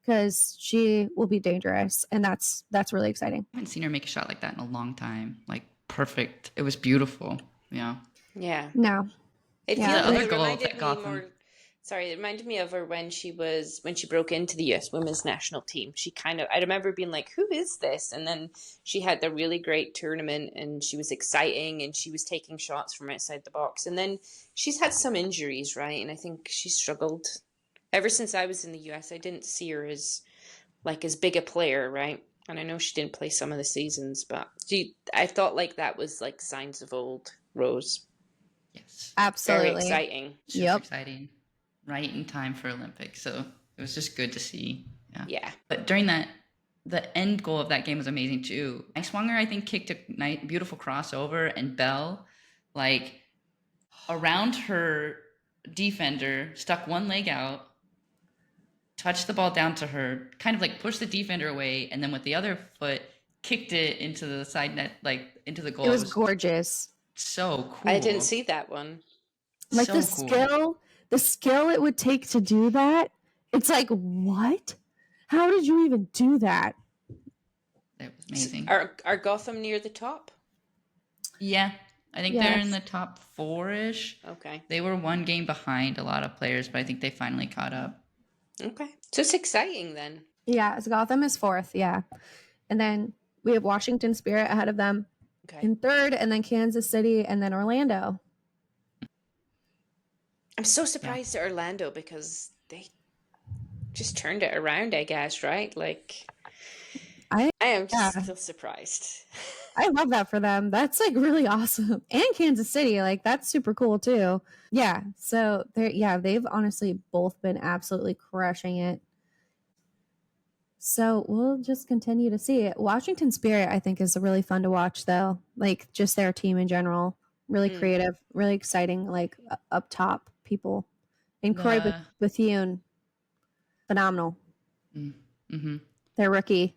because she will be dangerous, and that's really exciting. I haven't seen her make a shot like that in a long time. Like perfect. It was beautiful. Yeah. Yeah. No. It reminded me of her when she broke into the US women's national team. I remember being like, who is this? And then she had the really great tournament and she was exciting and she was taking shots from outside the box. And then she's had some injuries, right? And I think she struggled. Ever since I was in the US, I didn't see her as big a player, right? And I know she didn't play some of the seasons, but I thought like that was like signs of old Rose. Yes. Absolutely. Very exciting. Super exciting. Right in time for Olympics. So it was just good to see. Yeah. But during that, the end goal of that game was amazing too. Swanger, I think, kicked a beautiful crossover, and Bell, like, around her defender, stuck one leg out, touched the ball down to her, kind of like pushed the defender away, and then with the other foot, kicked it into the side net, like into the goal. It was gorgeous. So cool. I didn't see that one. Like the skill it would take to do that. It's like, what? How did you even do that? That was amazing. Are Gotham near the top? Yeah. I think they're in the top 4-ish. Okay. They were one game behind a lot of players, but I think they finally caught up. Okay. So it's exciting then. Yeah, so Gotham is 4th, yeah. And then we have Washington Spirit ahead of them in 3rd, and then Kansas City, and then Orlando. I'm so surprised at Orlando because they just turned it around, I guess, right? Like, I am just still surprised. I love that for them. That's like really awesome. And Kansas City, like that's super cool too. Yeah. So they've honestly both been absolutely crushing it. So we'll just continue to see it. Washington Spirit, I think, is really fun to watch though. Like just their team in general. Really creative, really exciting, like up top people. And Croy Bethune, phenomenal. Mm-hmm. Their rookie.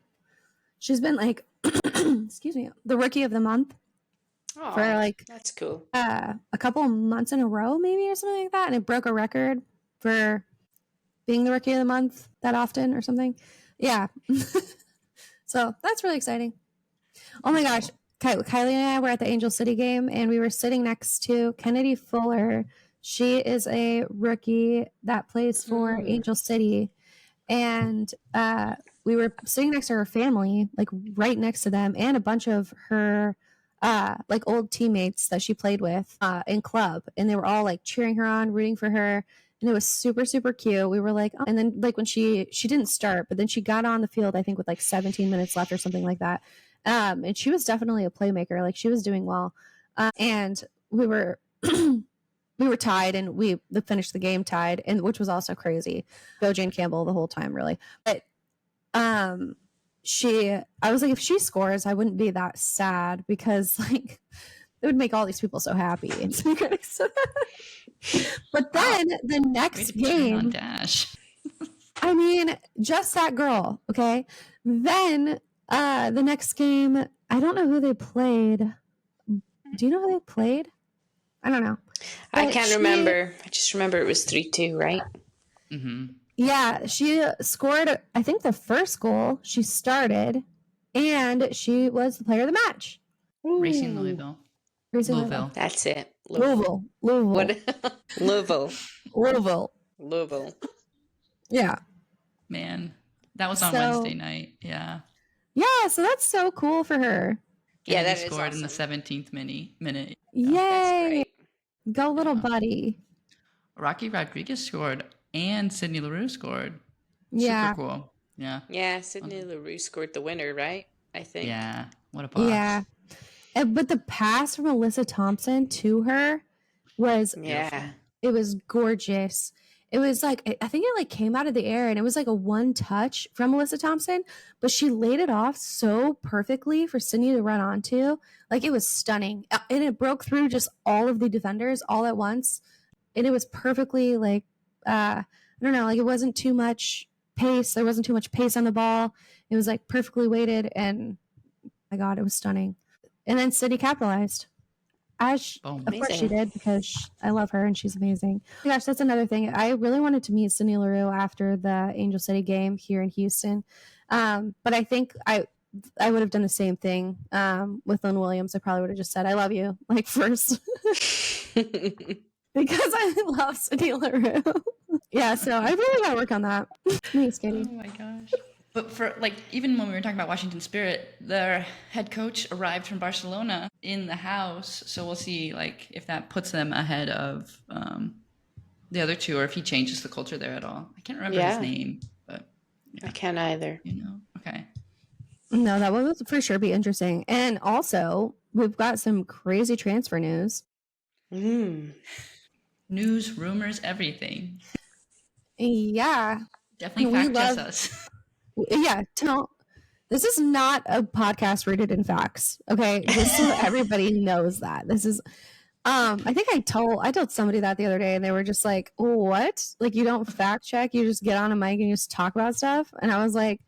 She's been like, excuse me, the rookie of the month for like that's cool. A couple of months in a row, maybe, or something like that, and it broke a record for being the rookie of the month that often or something. Yeah, so that's really exciting. Oh my gosh, Kylie and I were at the Angel City game, and we were sitting next to Kennedy Fuller. She is a rookie that plays for Angel City, and we were sitting next to her family, like right next to them, and a bunch of her like old teammates that she played with in club, and they were all like cheering her on, rooting for her, and it was super, super cute. We were like, oh. And then like when she didn't start, but then she got on the field, I think with like 17 minutes left or something like that, and she was definitely a playmaker. Like she was doing well, and we were we were tied, and we finished the game tied, and which was also crazy. Go Jane Campbell the whole time, really. But I was like, if she scores, I wouldn't be that sad, because like it would make all these people so happy. But then the next game, Dash. I mean, just that girl. Okay. Then the next game, I don't know who they played. Do you know who they played? I don't know. I can't remember. I just remember it was 3-2, right? Mm-hmm. Yeah, she scored, I think, the first goal. She started, and she was the player of the match. Racing Louisville. Louisville. That's it. Louisville. What? Louisville. Louisville. Yeah. Man, that was on Wednesday night. Yeah. Yeah, so that's so cool for her. Yeah, that scored is awesome. in the 17th minute. Yay! That's great. Go, little buddy. Rocky Rodriguez scored, and Sydney Leroux scored. Yeah. Super cool. Yeah. Yeah, Sydney Leroux scored the winner, right? I think. Yeah. What a boss. Yeah. But the pass from Alyssa Thompson to her was it was gorgeous. It was like, I think it like came out of the air, and it was like a one touch from Alyssa Thompson, but she laid it off so perfectly for Sydney to run onto. Like, it was stunning. And it broke through just all of the defenders all at once. And it was perfectly like, I don't know, like it wasn't too much pace. There wasn't too much pace on the ball. It was like perfectly weighted, and my God, it was stunning. And then Sydney capitalized. Of course she did, because I love her and she's amazing. Oh my gosh, that's another thing. I really wanted to meet Sydney Leroux after the Angel City game here in Houston. But I think I would have done the same thing with Lynn Williams. I probably would have just said, I love you, like, first. Because I love Sydney Leroux. Yeah, so I really got to work on that. Thanks, Katy. Oh my gosh. But for like, even when we were talking about Washington Spirit, their head coach arrived from Barcelona in the house. So we'll see like if that puts them ahead of the other two, or if he changes the culture there at all. I can't remember his name, but I can't either. You know, okay. No, that would for sure be interesting. And also, we've got some crazy transfer news. News, rumors, everything. Yeah. Definitely fact check us. Yeah, this is not a podcast rooted in facts. Okay, just so everybody knows that this is. I think I told somebody that the other day, and they were just like, "What? Like, you don't fact check? You just get on a mic and you just talk about stuff?" And I was like,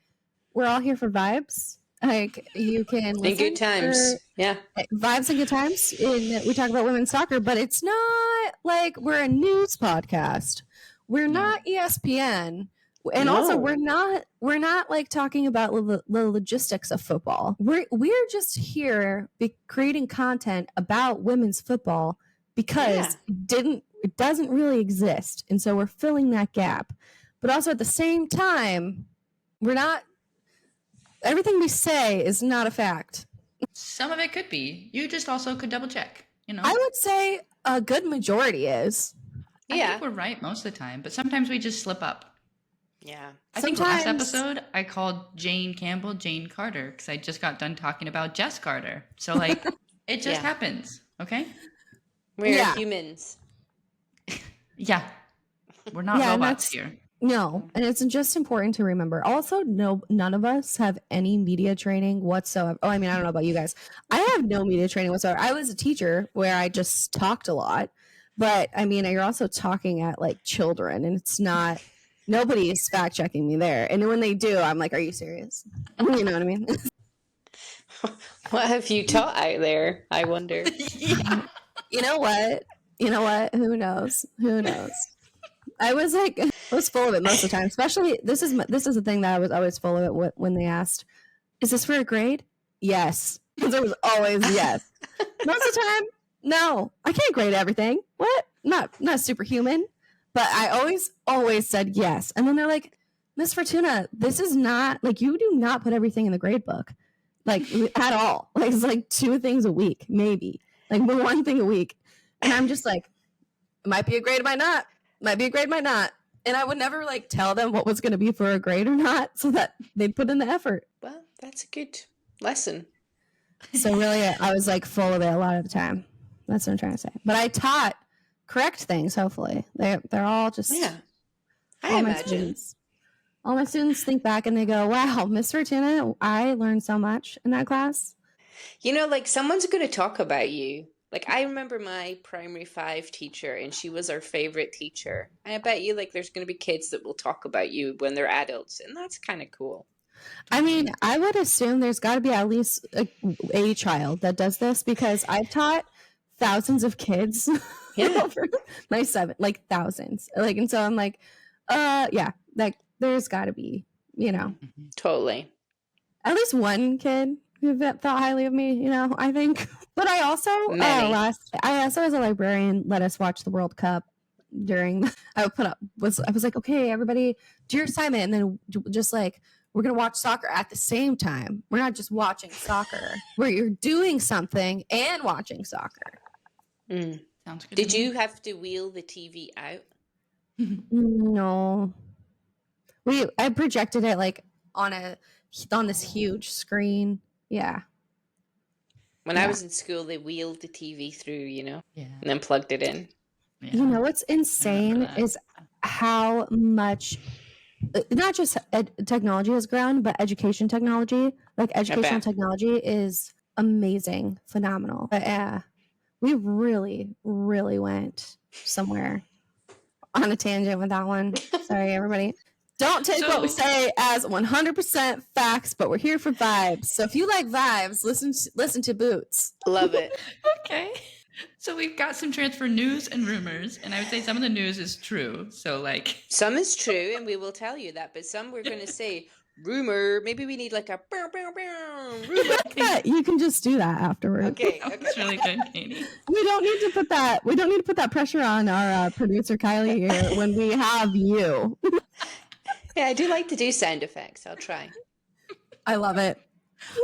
"We're all here for vibes. Like, you can listen in good times, vibes and good times. We talk about women's soccer, but it's not like we're a news podcast. We're not ESPN." And also, we're not like talking about the logistics of football. We're just here creating content about women's football because it doesn't really exist, and so we're filling that gap. But also at the same time, we're not. Everything we say is not a fact. Some of it could be. You just also could double check. You know, I would say a good majority is. I think we're right most of the time, but sometimes we just slip up. Yeah. I think last episode I called Jane Campbell Jane Carter because I just got done talking about Jess Carter. So like it just happens. Okay. We're humans. Yeah. We're not robots here. No. And it's just important to remember. Also, none of us have any media training whatsoever. Oh, I mean, I don't know about you guys. I have no media training whatsoever. I was a teacher where I just talked a lot. But I mean, you're also talking at like children, and it's not. Nobody is fact checking me there. And when they do, I'm like, are you serious? You know what I mean? What have you taught out there? I wonder. You know what? Who knows? I was full of it most of the time. Especially, this is the thing that I was always full of it when they asked, is this for a grade? Yes. Because it was always yes. Most of the time, no. I can't grade everything. What? Not superhuman. But I always said yes. And then they're like, Miss Fortuna, this is not, like, you do not put everything in the grade book. Like, at all. Like, it's like 2 things a week, maybe. Like, 1 thing a week. And I'm just like, it might be a grade, it might not. Might be a grade, might not. And I would never, like, tell them what was going to be for a grade or not so that they'd put in the effort. Well, that's a good lesson. So really, I was, like, full of it a lot of the time. That's what I'm trying to say. But I taught correct things, hopefully. They're all just I imagine all my students think back and they go, wow, Miss Fortuna, I learned so much in that class. You know, like, someone's going to talk about you. Like, I remember my primary 5 teacher, and she was our favorite teacher. And I bet you, like, there's going to be kids that will talk about you when they're adults, and that's kind of cool. I mean, I would assume there's got to be at least a child that does this, because I've taught thousands of kids Yeah. My 7, like thousands. Like, and so I'm like, yeah, like there's got to be, Totally. at least one kid who thought highly of me, I think. But I also, I also as a librarian, let us watch the World Cup I was like, okay, everybody do your assignment. And then just like, we're going to watch soccer at the same time. We're not just watching soccer where you're doing something and watching soccer. Sounds good. Did you have to wheel the TV out? No. I projected it like on this huge screen. Yeah. When I was in school, they wheeled the TV through, Yeah. and then plugged it in. Yeah. You know what's insane is how much, not just technology has grown, but educational technology is amazing, phenomenal. But yeah, we really, really went somewhere on a tangent with that one. Sorry, everybody. Don't take what we say as 100% facts, but we're here for vibes. So if you like vibes, listen to Boots. Love it. Okay. So we've got some transfer news and rumors, and I would say some of the news is true. So like some is true, and we will tell you that, but some we're going to say rumor. Maybe we need like a rumor. You can just do that afterwards. Okay. That's really good, Katie. We don't need to put that pressure on our producer Kylie here when we have you. Yeah, I do like to do sound effects. I'll try. I love it.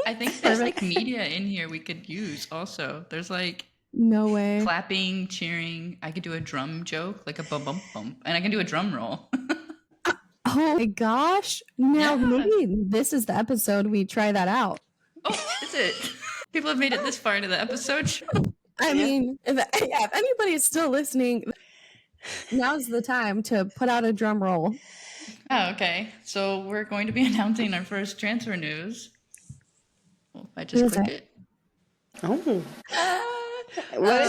I think there's like media in here we could use also. There's like no way. Clapping, cheering. I could do a drum joke, like a bum bum bum, and I can do a drum roll. Oh my gosh. Now maybe this is the episode we try that out. Oh, is it? People have made it this far into the episode. I mean, if anybody is still listening, now's the time to put out a drum roll. Oh, okay. So we're going to be announcing our first transfer news. Well, if I just click it. Oh.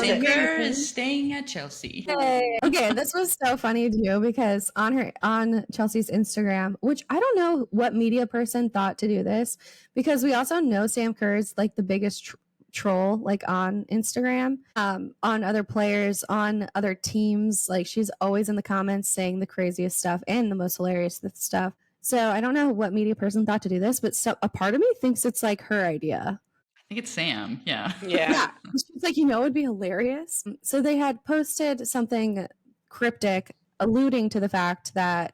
Singer is staying at Chelsea. Hey. Okay, this was so funny too because on Chelsea's Instagram, which I don't know what media person thought to do this, because we also know Sam Kerr is like the biggest troll like on Instagram, on other players, on other teams. Like she's always in the comments saying the craziest stuff and the most hilarious stuff. So I don't know what media person thought to do this, but a part of me thinks it's like her idea. I think it's Sam. Yeah. She's like, it would be hilarious. So they had posted something cryptic alluding to the fact that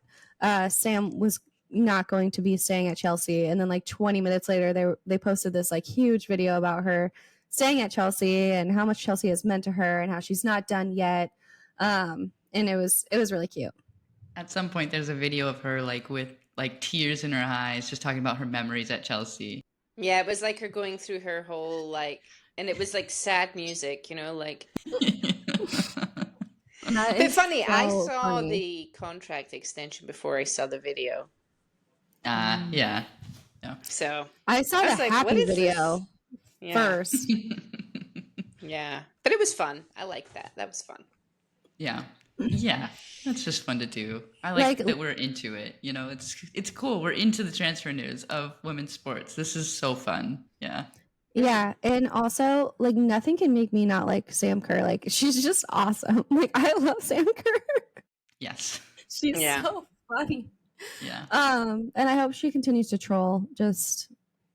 Sam was not going to be staying at Chelsea. And then like 20 minutes later, they posted this like huge video about her staying at Chelsea and how much Chelsea has meant to her and how she's not done yet. And it was really cute. At some point, there's a video of her like with like tears in her eyes, just talking about her memories at Chelsea. Yeah, it was like her going through her whole like, and it was like sad music, like. But funny, so I saw the contract extension before I saw the video. Yeah. So I saw the happy video first. Yeah, but it was fun. I like that. That was fun. Yeah, that's just fun to do. I like that we're into it. It's cool. We're into the transfer news of women's sports. This is so fun. Yeah, and also like nothing can make me not like Sam Kerr. Like she's just awesome. Like I love Sam Kerr. Yes, she's so funny. Yeah. And I hope she continues to troll. Just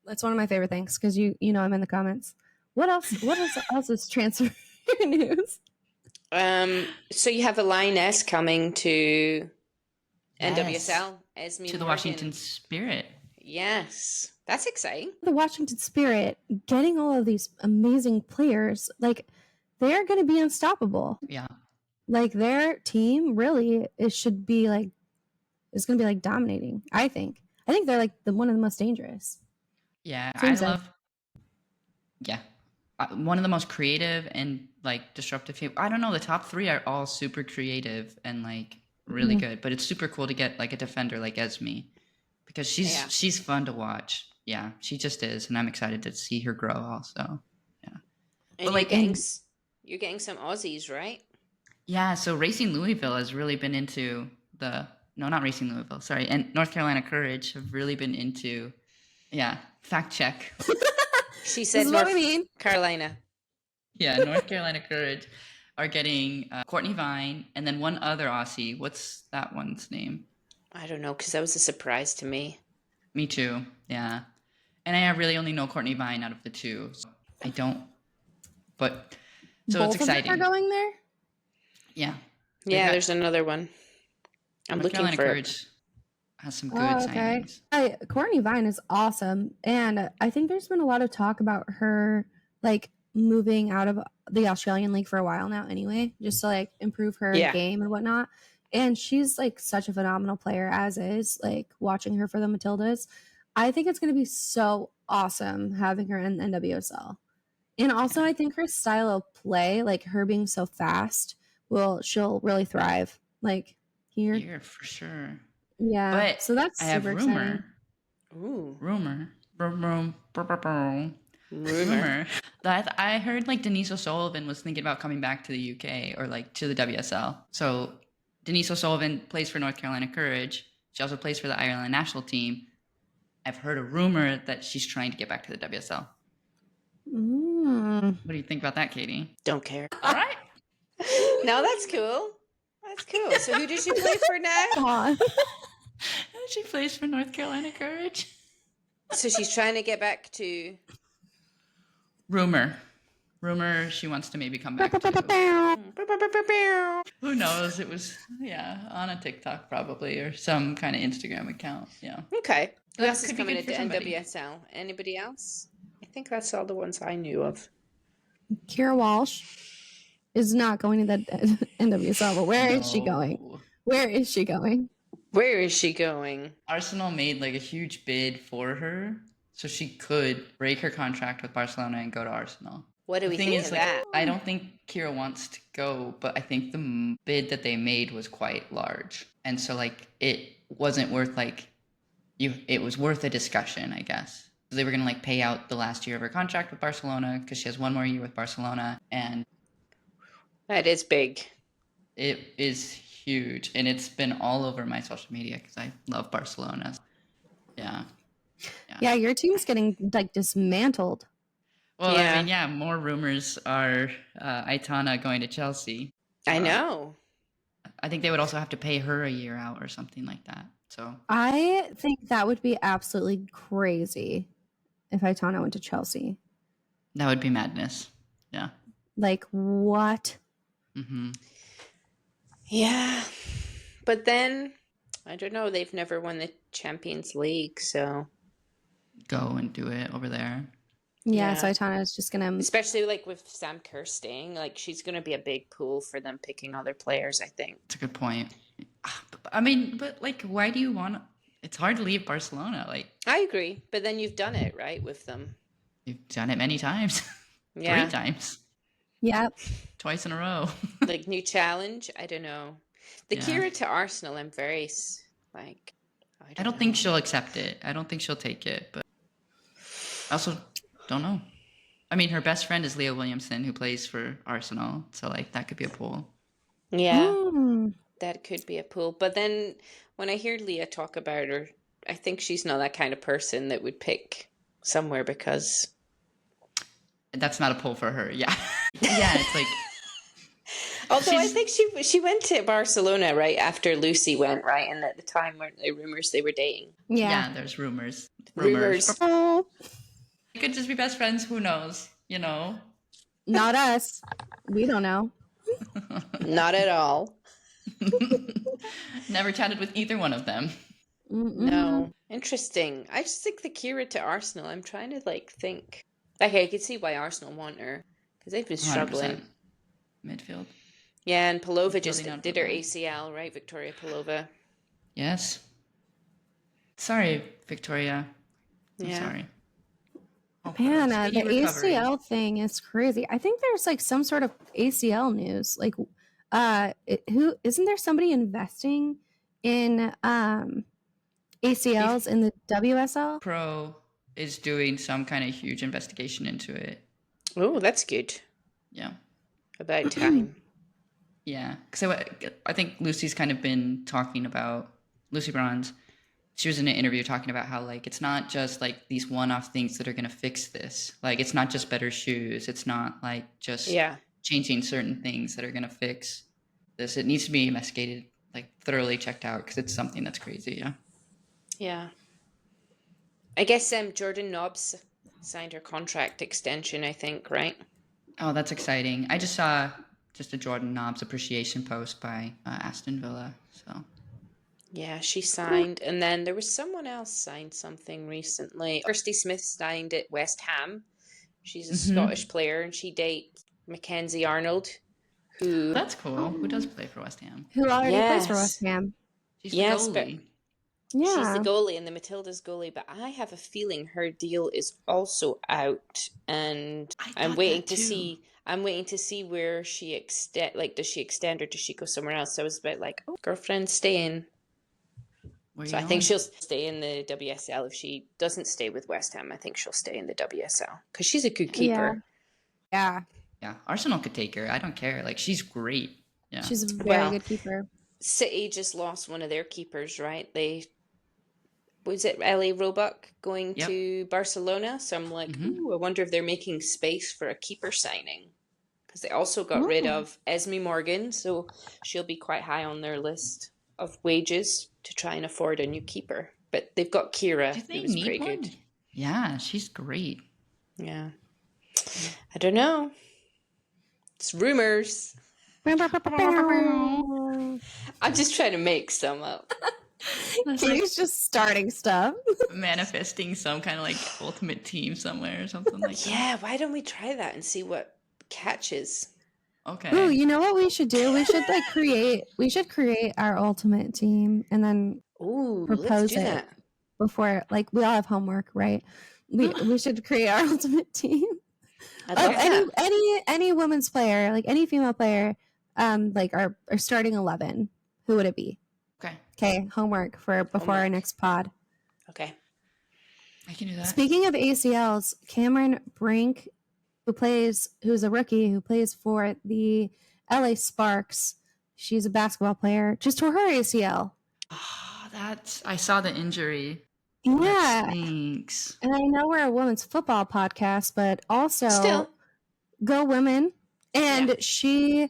that's one of my favorite things because I'm in the comments. What else is transfer news? So you have a Lioness coming to NWSL, Esme to the Washington Spirit. Yes, that's exciting. The Washington Spirit getting all of these amazing players, like they're going to be unstoppable. Yeah, like their team really is going to be like dominating. I think they're like one of the most dangerous. Yeah, one of the most creative and like disruptive people. I don't know. The top 3 are all super creative and like really good, but it's super cool to get like a defender like Esme because she's fun to watch. Yeah, she just is, and I'm excited to see her grow. Also, yeah. And but like you're getting some Aussies, right? Yeah. So Racing Louisville has really been into not Racing Louisville. Sorry, and North Carolina Courage have really been into. Yeah, fact check. She said North Carolina. Yeah, North Carolina Courage are getting Courtney Vine and then one other Aussie. What's that one's name? I don't know, because that was a surprise to me. Me too. Yeah. And I really only know Courtney Vine out of the two. So I don't. But so Both it's exciting. of them are going there? Yeah. Yeah, there's another one. I'm North looking Carolina for Courage has some good signings. Courtney Vine is awesome. And I think there's been a lot of talk about her like moving out of the Australian League for a while now anyway, just to like improve her game and whatnot. And she's like such a phenomenal player as is, like watching her for the Matildas. I think it's going to be so awesome having her in the NWSL. And also I think her style of play, like her being so fast, she'll really thrive. Like here. Yeah, for sure. Yeah. But so that's I have super rumor. exciting. Ooh. Rumor that I heard like Denise O'Sullivan was thinking about coming back to the UK or like to the WSL. So Denise O'Sullivan plays for North Carolina Courage. She also plays for the Ireland national team. I've heard a rumor that she's trying to get back to the WSL. What do you think about that, Katie? Don't care. All right. No, that's cool. That's cool. So who does she play for now? She plays for North Carolina Courage. So she's trying to get back to... Rumor she wants to maybe come back to... Who knows? It was, on a TikTok probably or some kind of Instagram account. Yeah. Okay. Who else is coming into NWSL? Anybody else? I think that's all the ones I knew of. Kira Walsh is not going to the NWSL, but where is she going? Where is she going? Where is she going? Arsenal made like a huge bid for her, so she could break her contract with Barcelona and go to Arsenal. What do we think of that? I don't think Kira wants to go, but I think the bid that they made was quite large, and so like it wasn't worth it was worth a discussion, I guess. So they were gonna like pay out the last year of her contract with Barcelona because she has one more year with Barcelona, and that is big. It is huge, and it's been all over my social media because I love Barcelona. Yeah, your team's getting like dismantled. Well, I mean, more rumors are Aitana going to Chelsea. I know. I think they would also have to pay her a year out or something like that. So I think that would be absolutely crazy if Aitana went to Chelsea. That would be madness. Yeah. Like what? Mm-hmm. Yeah. But then, I don't know, they've never won the Champions League, so... Go and do it over there. Yeah, so Aitana is just going to... Especially, like, with Sam Kerr staying, like, she's going to be a big pool for them picking other players, I think. That's a good point. I mean, but, like, why do you want... It's hard to leave Barcelona, like... I agree, but then you've done it, right, with them. You've done it many times. Yeah. 3 times. Yep. Twice in a row. Like, new challenge? I don't know. The Kira to Arsenal, I'm very, like... I don't think she'll accept it. I don't think she'll take it, but... I also don't know. I mean, her best friend is Leah Williamson, who plays for Arsenal. So, like, that could be a pool. Yeah, that could be a pool. But then when I hear Leah talk about her, I think she's not that kind of person that would pick somewhere because... That's not a pull for her, yeah. Yeah, it's like... Although I think she went to Barcelona right after Lucy went, right? And at the time, weren't there rumors they were dating? Yeah, there's rumors. Oh. It could just be best friends. Who knows? You know? Not us. We don't know. Not at all. Never chatted with either one of them. No. Interesting. I just think the Kira to Arsenal, I'm trying to, like, think. Okay, I could see why Arsenal want her. Because they've been struggling. 100%. Midfield. Yeah, and Palova just did her ACL, right? Victoria Palova. Yes. Sorry, Victoria. I'm sorry. Man, the ACL thing is crazy. I think there's like some sort of ACL news. Like, who isn't there somebody investing in ACLs in the WSL? Pro is doing some kind of huge investigation into it. Oh, that's good. Yeah. About time. Yeah, because I think Lucy's kind of been talking about, Lucy Bronze, she was in an interview talking about how, like, it's not just, like, these one-off things that are going to fix this. Like, it's not just better shoes. It's not, like, just changing certain things that are going to fix this. It needs to be investigated, like thoroughly checked out, because it's something that's crazy. Yeah. Yeah. I guess Jordan Nobbs signed her contract extension, I think, right? Oh, that's exciting. I just saw just a Jordan Nobbs appreciation post by Aston Villa. So. Yeah, she signed. And then there was someone else signed something recently. Kirsty Smith signed at West Ham. She's a Scottish player, and she dates Mackenzie Arnold, who... That's cool. Who does play for West Ham? Who already plays for West Ham. She's the goalie. Yeah. She's the goalie and the Matilda's goalie, but I have a feeling her deal is also out, and I'm waiting to see. I'm waiting to see where she does she extend or does she go somewhere else? So I was a bit like, oh, girlfriend staying. So I think she'll stay in the WSL. If she doesn't stay with West Ham, I think she'll stay in the WSL because she's a good keeper. Yeah. Arsenal could take her. I don't care. Like, she's great. Yeah. She's a very good keeper. City just lost one of their keepers, right? Was it Ellie Roebuck going to Barcelona? So I'm like, ooh, I wonder if they're making space for a keeper signing. Because they also got rid of Esme Morgan, so she'll be quite high on their list of wages to try and afford a new keeper. But they've got Kira, who's pretty good. Yeah, she's great. Yeah. I don't know. It's rumors. I'm just trying to make some up. He's just starting stuff. Manifesting some kind of like ultimate team somewhere or something like that. Yeah, why don't we try that and see what catches? Okay. Ooh, you know what we should do? We should create our ultimate team and then propose it before, like, we all have homework, right? We should create our ultimate team. Any women's player, like any female player, like our starting 11. Who would it be? Okay, homework for before our next pod. Okay. I can do that. Speaking of ACLs, Cameron Brink, who's a rookie who plays for the LA Sparks. She's a basketball player. Just tore her ACL. Oh, I saw the injury. Yeah. That stinks. And I know we're a women's football podcast, but also go women. And she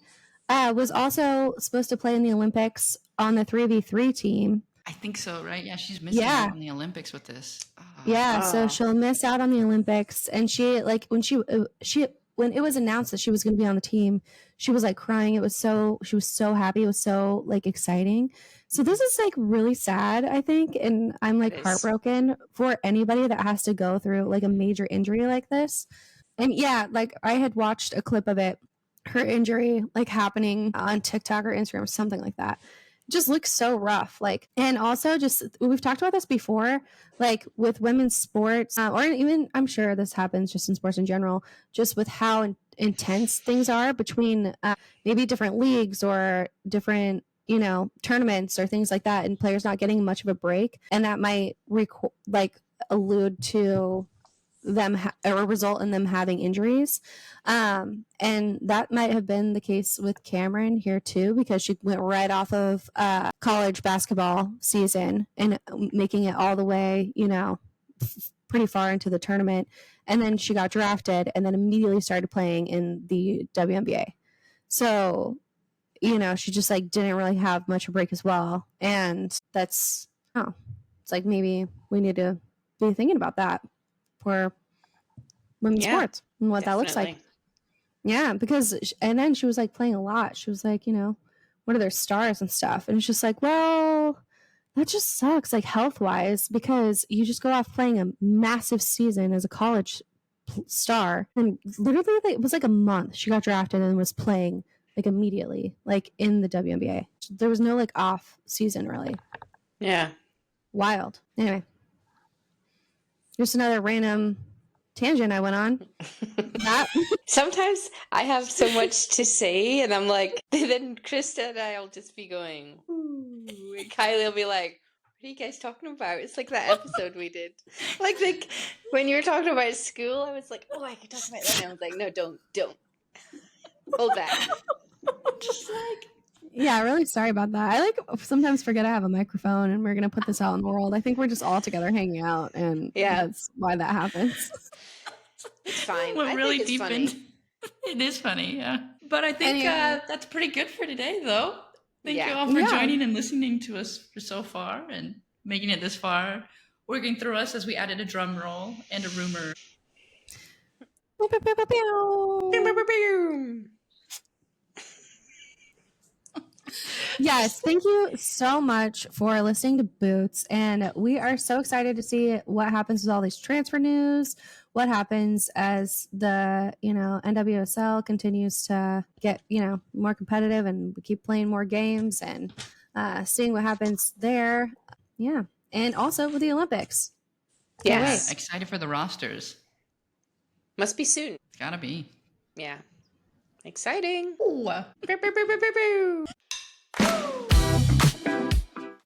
was also supposed to play in the Olympics on the 3v3 team. I think so, right? Yeah, she's missing out on the Olympics with this. So she'll miss out on the Olympics. And she, like, when it was announced that she was going to be on the team, she was like crying. She was so happy. It was so like exciting. So this is like really sad, I think. And I'm like heartbroken for anybody that has to go through like a major injury like this. And yeah, like I had watched a clip of it, her injury like happening on TikTok or Instagram or something like that. Just looks so rough. Like, and also just, we've talked about this before, like with women's sports, or even, I'm sure this happens just in sports in general, just with how intense things are between maybe different leagues or different, tournaments or things like that, and players not getting much of a break. And that might allude to them or result in them having injuries. And that might have been the case with Cameron here too, because she went right off of college basketball season and making it all the way, pretty far into the tournament. And then she got drafted and then immediately started playing in the WNBA. So, she just like didn't really have much of a break as well. And it's like maybe we need to be thinking about that for women's sports and what that looks like. Yeah, because, and then she was like playing a lot. She was like, what are their stars and stuff? And it's just like, well, that just sucks, like health wise, because you just go off playing a massive season as a college star. And literally, it was like a month. She got drafted and was playing like immediately, like in the WNBA. There was no like off season really. Yeah. Wild. Anyway, just another random tangent I went on. Sometimes I have so much to say and I'm like, then Trista and I'll just be going, ooh, and Kylie will be like, what are you guys talking about? It's like that episode we did. Like when you were talking about school, I was like, oh, I could talk about that. And I was like, no, don't. Hold back. Just like, yeah, really sorry about that. I like sometimes forget I have a microphone and we're going to put this out in the world. I think we're just all together hanging out, and that's why that happens. It's fine. We're really deep in. It is funny, yeah. But I think that's pretty good for today, though. Thank you all for joining and listening to us for so far and making it this far, working through us as we added a drum roll and a rumor. Yes, thank you so much for listening to Boots. And we are so excited to see what happens with all these transfer news, what happens as the, NWSL continues to get, more competitive and we keep playing more games and seeing what happens there. Yeah. And also with the Olympics. Yes. Excited for the rosters. Must be soon. Gotta be. Yeah. Exciting. Ooh.